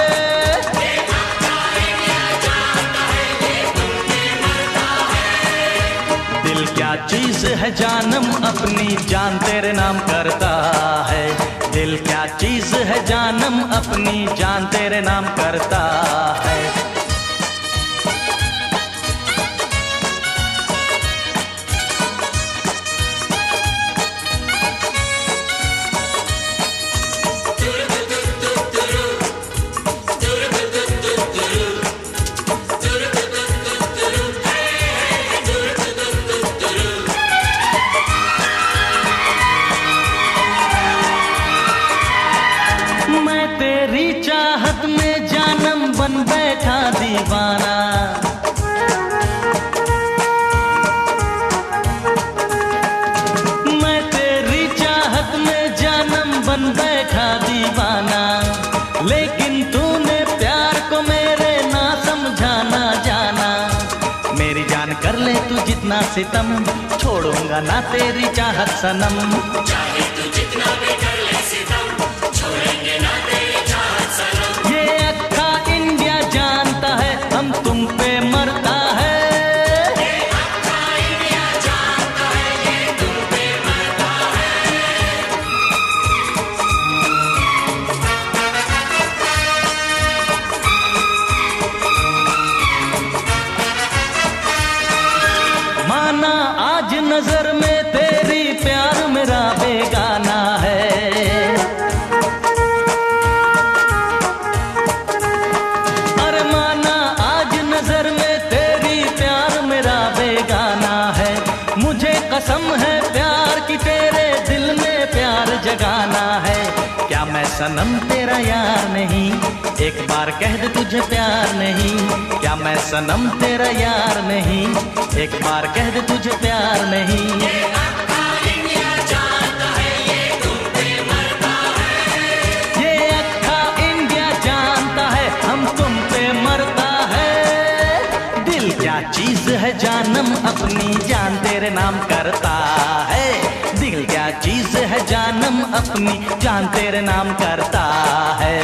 Speaker 8: ये अक्का इंडिया जानता है ये तुम पे मरता है। दिल क्या चीज है जानम अपनी जान तेरे नाम करता है। दिल क्या चीज है जानम अपनी जान तेरे नाम करता है। बन बैठा दीवाना, मैं तेरी चाहत में जानम बन बैठा दीवाना। लेकिन तूने प्यार को मेरे ना समझाना जाना। मेरी जान कर ले तू जितना सितम, छोड़ूंगा ना तेरी चाहत सनम। चाहे तू जितना भी कर ले सितम, छोड़ेंगे ना तेरी चाहत सनम। ये अक्का इंडिया जानता है हम तुम पे मरता है। ये अक्का इंडिया जानता है ये तुम पे मरता है। माना आज नजर में तेरी प्यार मेरा बेगाना है। कसम है प्यार की तेरे दिल में प्यार जगाना है। क्या मैं सनम तेरा यार नहीं, एक बार कह दे तुझे प्यार नहीं। क्या मैं सनम तेरा यार नहीं, एक बार कह दे तुझे प्यार नहीं। ये अक्का इंडिया जानता है ये तुम पे मरता है। ये अक्का इंडिया जानता है हम तुम पे मरता है। दिल क्या चीज है जानम अपनी जान तेरे नाम करता है। दिल क्या चीज है जानम अपनी जान तेरे नाम करता है।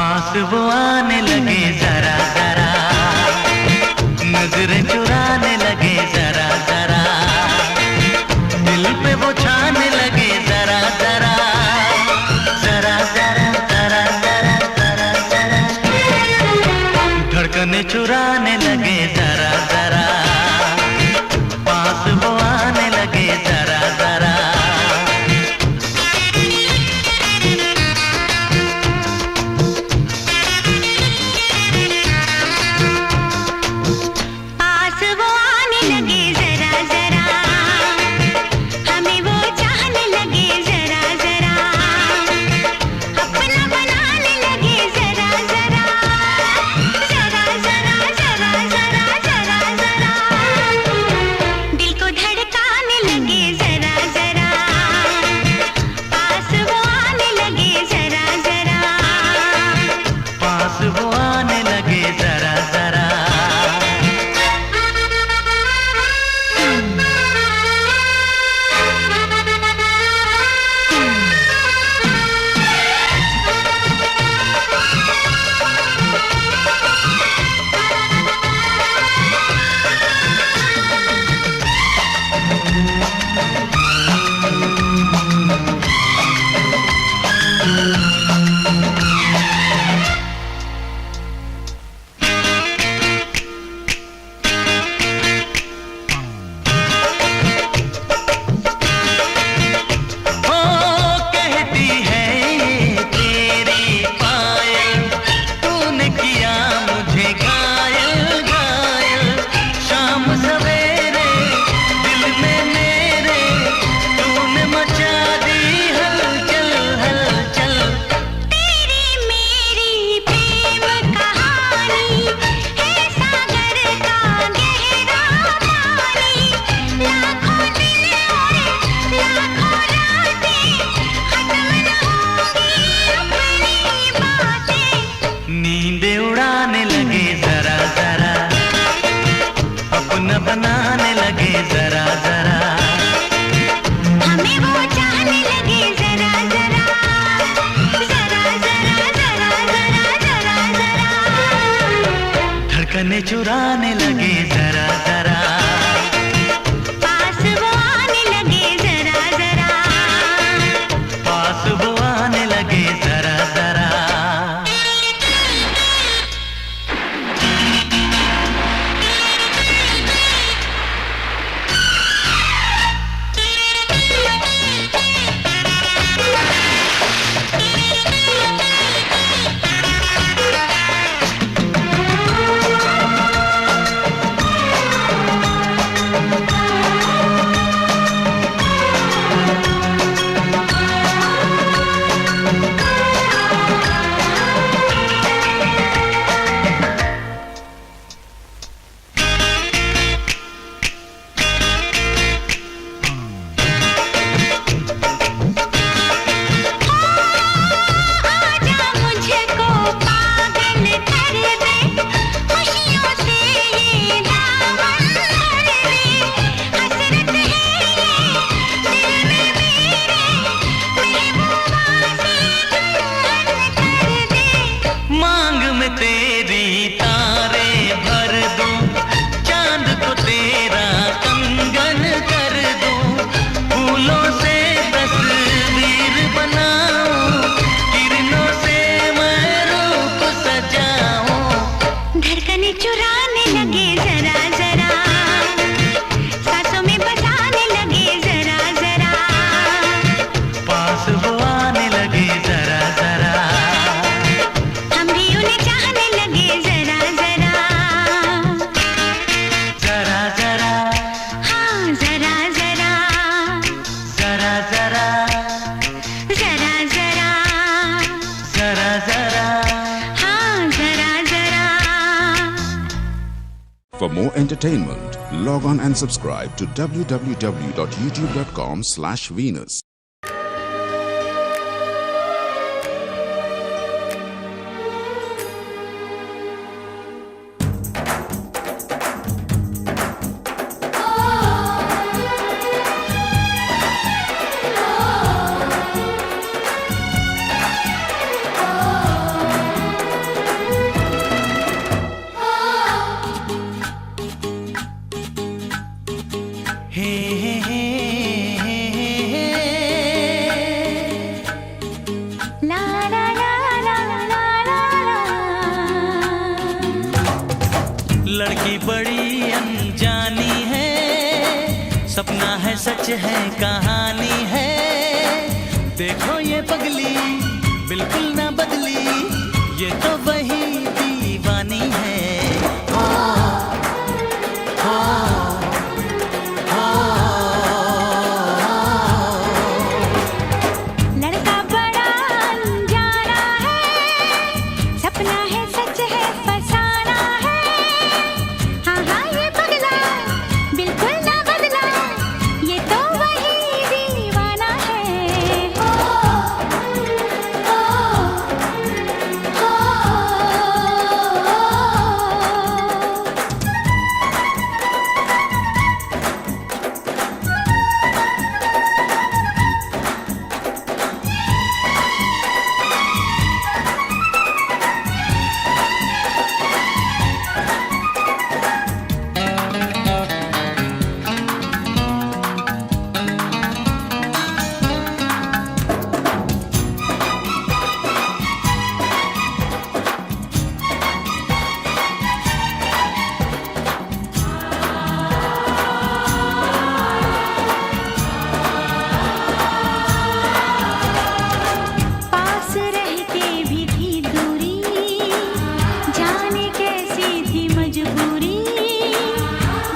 Speaker 8: पास वो आने लगे जरा जरा, नजरें चुराने लगे जरा जरा, दिल पे वो छाने लगे जरा जरा, जरा जरा जरा जरा जरा जरा, धड़कने चुराने लगे जरा जरा, पास वो आने लगे जरा जरा।
Speaker 2: पास वो आने लगे जरा जरा, हमें वो चाहने लगे जरा जरा, अपना बनाने लगे जरा जरा, जरा जरा जरा जरा जरा जरा, दिल को धड़काने लगे जरा जरा, पास वो आने लगे जरा जरा,
Speaker 8: पास वो आने लगे जरा जरा। ओ कहती है ये तेरी पायल, तूने किया मुझे घायल घायल, शाम सवेरे दिल में मेरे, तूने मचा दी हलचल हलचल।
Speaker 2: तेरी मेरी प्रेम कहानी है सागर का गहरा पानी, लाखों दिन और लाखों रातें खत्म न होंगी अपनी बातें।
Speaker 8: नींदें उड़ाने लगे जरा जरा, अपना बनाने लगे जरा जरा,
Speaker 2: हमें वो चाहने लगे जरा जरा, जरा जरा जरा जरा जरा जरा,
Speaker 8: धड़कने चुराने लगे जरा जरा,
Speaker 2: पास वो आने लगे जरा जरा,
Speaker 8: पास वो आने लगे जरा जरा।
Speaker 2: आजा मुझको पागल कर दे, खुशियों से ये दामन भर दे, हसरत है ये दिल में मेरे, महबूबा से दुल्हन कर दे।
Speaker 8: मांग में तेरी तारे भर दूं, चांद को तेरा कंगन कर दूं, फूलों से तस्वीर बनाऊं, किरणों से मैं रूप सजाऊं।
Speaker 2: धड़कने चुराने लगे जरा जरा, सांसों में बसाने लगे जरा जरा,
Speaker 8: पास वो आने लगे जरा जरा,
Speaker 2: हम भी उन्हें चाहने लगे जरा जरा,
Speaker 8: जरा जरा
Speaker 2: हाँ जरा जरा,
Speaker 8: जरा जरा
Speaker 2: जरा जरा,
Speaker 8: जरा जरा।
Speaker 2: हाँ जरा जरा।
Speaker 10: For more entertainment, log on and subscribe to www.youtube.com/Venus.
Speaker 8: लड़की बड़ी अनजानी है, सपना है सच है कहानी है। देखो ये पगली बिल्कुल ना बदली, ये तो वही दीवानी है।
Speaker 2: लड़का बड़ा अनजाना है, सपना है सच है फसाना है। हाँ हाँ ये पगला बिल्कुल ना बदला, ये तो वही दीवाना है। पास रहते भी थी दूरी, जाने कैसी थी मजबूरी।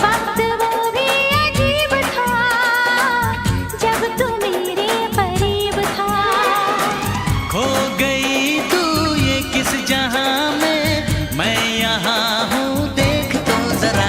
Speaker 2: वक्त वो भी अजीब था, जब तू मेरे करीब था।
Speaker 8: खो गई तू ये किस जहां में, मैं यहाँ हूँ देख तो जरा।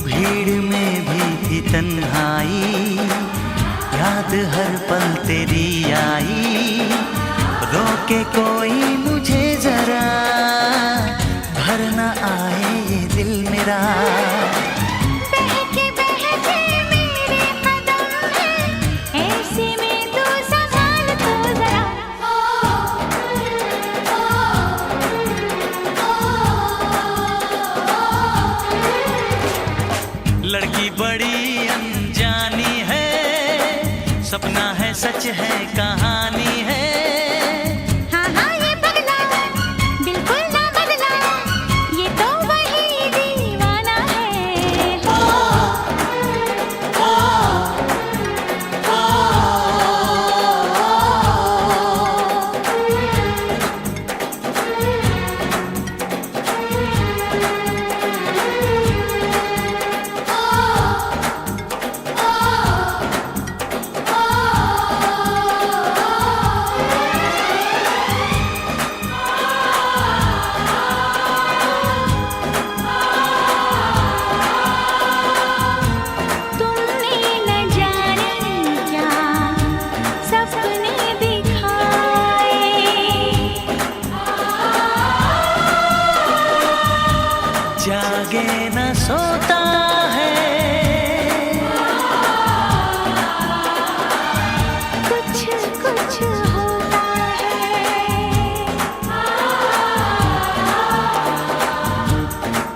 Speaker 8: भीड़ में भी थी तन्हाई, याद हर पल तेरी आई। रोके कोई मुझे जरा, भर न आए ये दिल मेरा।
Speaker 2: बहके बहके मेरे कदम हैं, ऐसे में तू संभाल तो जरा।
Speaker 8: लड़की बड़ी अनजानी है, सपना है सच है कहानी है।
Speaker 2: हाँ हाँ ये पगला बिल्कुल ना बदला, ये तो वही दीवाना है। तुमने न जाने क्या सपने दिखाए,
Speaker 8: जागे न सोता है,
Speaker 2: कुछ कुछ होता है।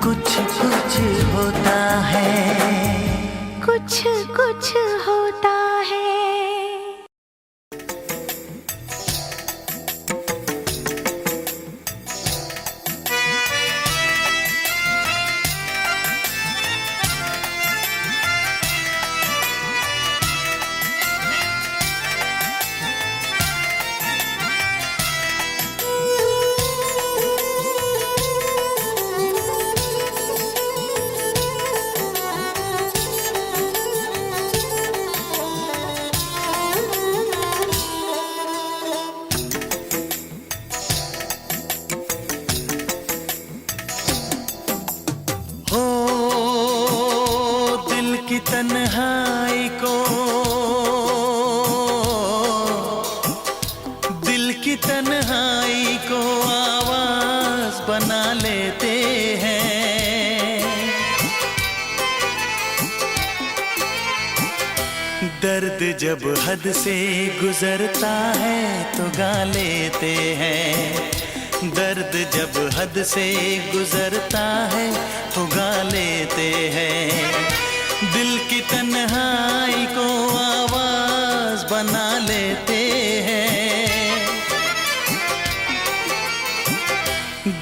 Speaker 8: कुछ कुछ होता है।
Speaker 2: कुछ कुछ होता है।
Speaker 8: की तन्हाई को, दिल की तन्हाई को आवाज बना लेते हैं। दर्द जब हद से गुजरता है तो गा लेते हैं। दर्द जब हद से गुजरता है तो गा लेते हैं। दिल की तन्हाई को आवाज बना लेते हैं।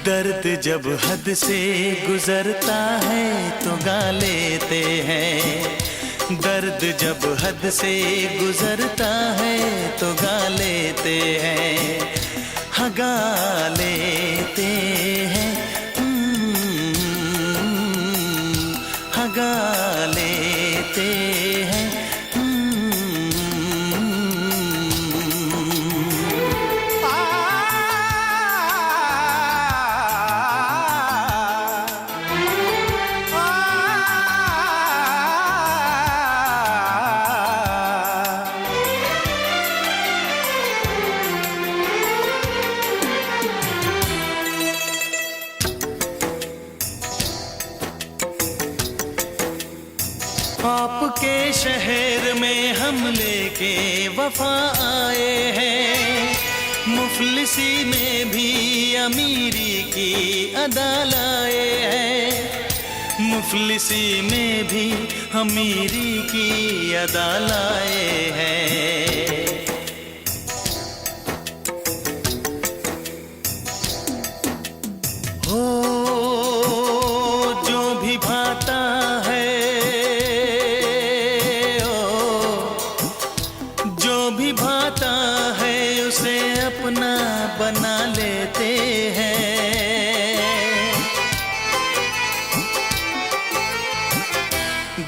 Speaker 8: दर्द जब हद से गुजरता है तो गा लेते हैं। दर्द जब हद से गुजरता है तो गा लेते हैं। हाँ गा लेते हैं। हाँ गा लेते हैं। आपके शहर में हम लेके वफा आए हैं। मुफलिसी में भी अमीरी की अदा लाए हैं। मुफलिसी में भी अमीरी की अदा लाए हैं। हो जो भी भाता है, भाता है उसे अपना बना लेते हैं।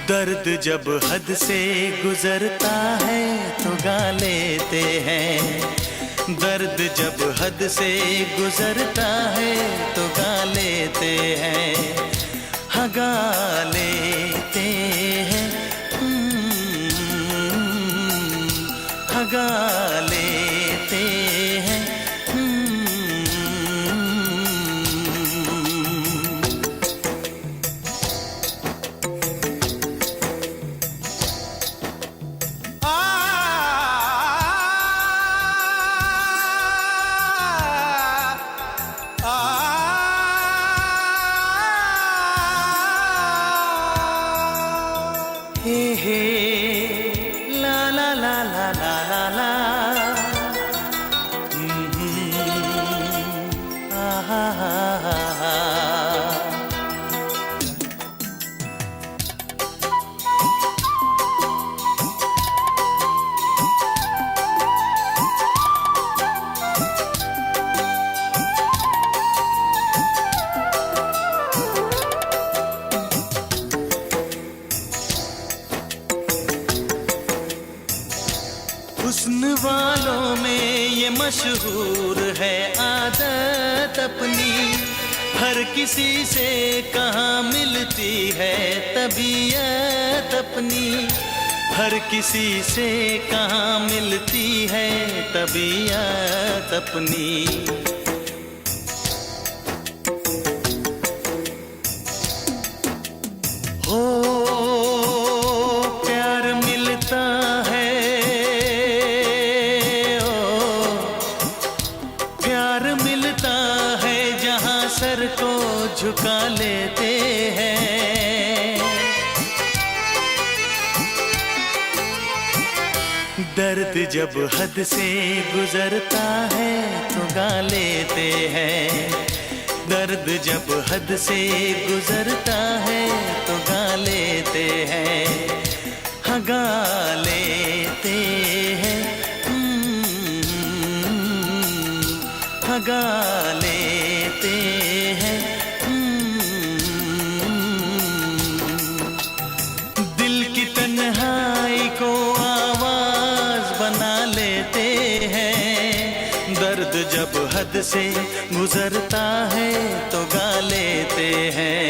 Speaker 8: दर्द जब हद से गुजरता है तो गा लेते हैं। दर्द जब हद से गुजरता है तो गा लेते हैं। हाँ गा लेते हैं। गा लेते हैं। हे हे ला ला ला ला ला ला ला। हुस्न वालों में ये मशहूर है आदत अपनी। हर किसी से कहाँ मिलती है तबीयत अपनी। हर किसी से कहाँ मिलती है तबीयत अपनी। हो प्यार मिलता है, सर को झुका लेते हैं। दर्द जब हद से गुजरता है तो गा लेते हैं। दर्द जब हद से गुजरता है तो गा लेते हैं। हाँ गा लेते हैं। हाँ गा लेते हैं। दिल की तन्हाई को आवाज बना लेते हैं। दर्द जब हद से गुजरता है तो गा लेते हैं।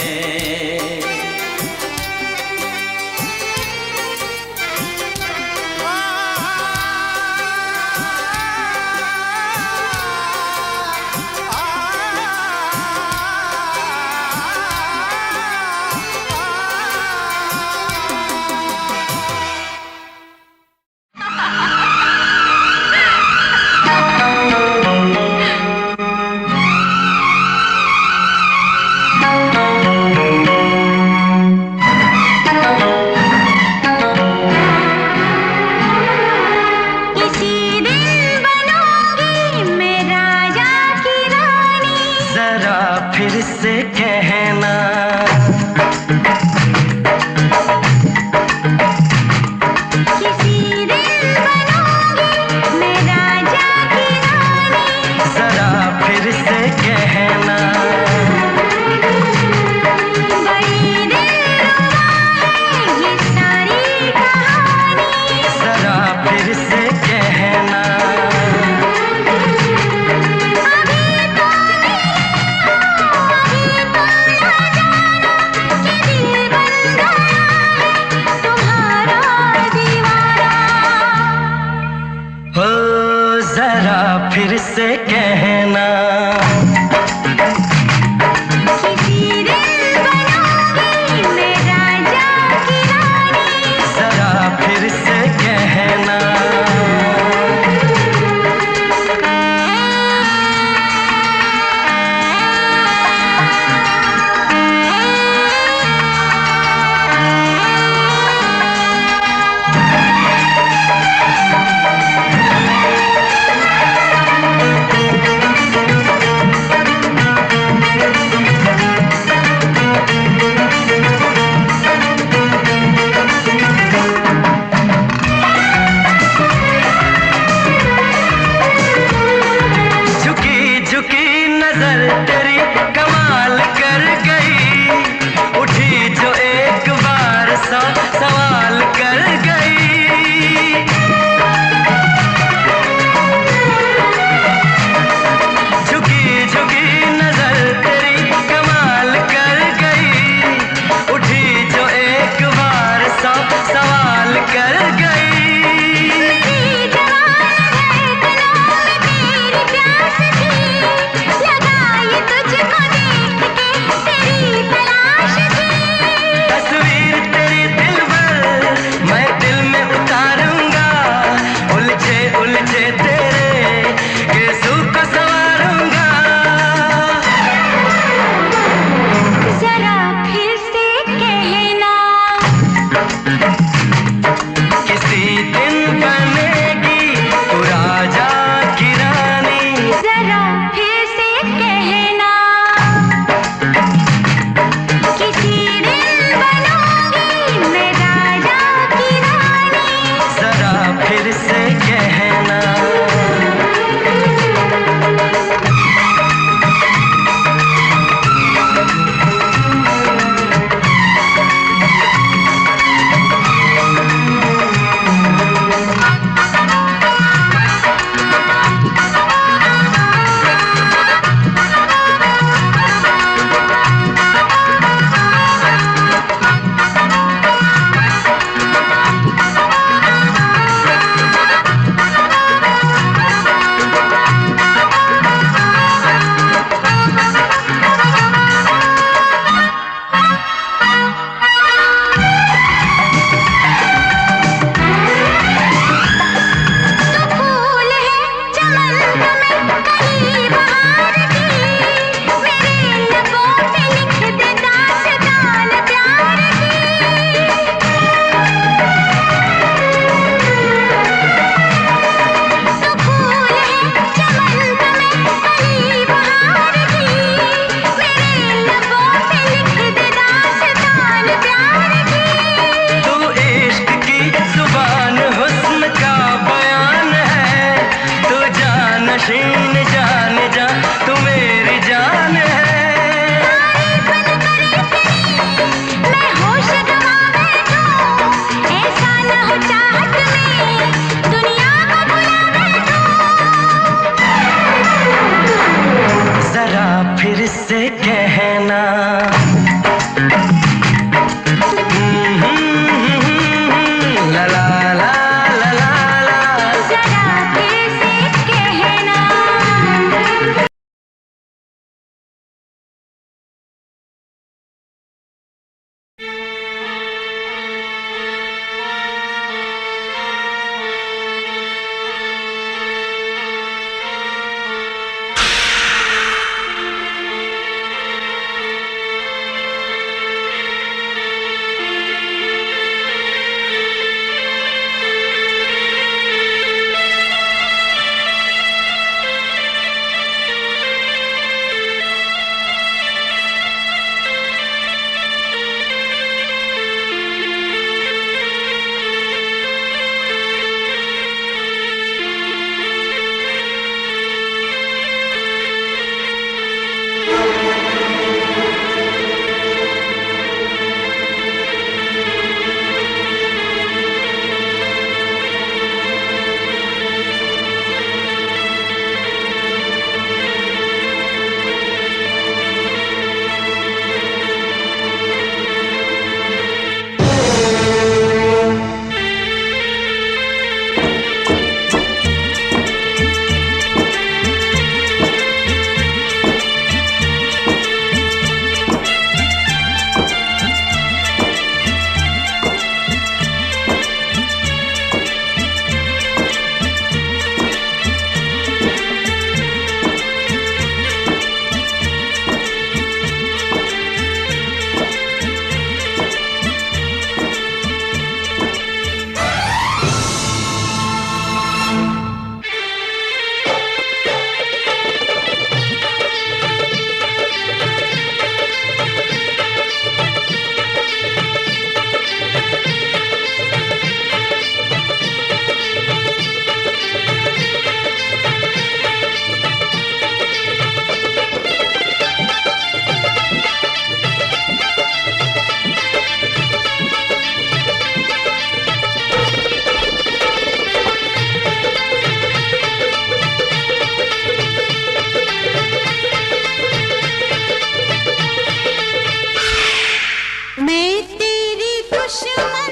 Speaker 2: दुश्मन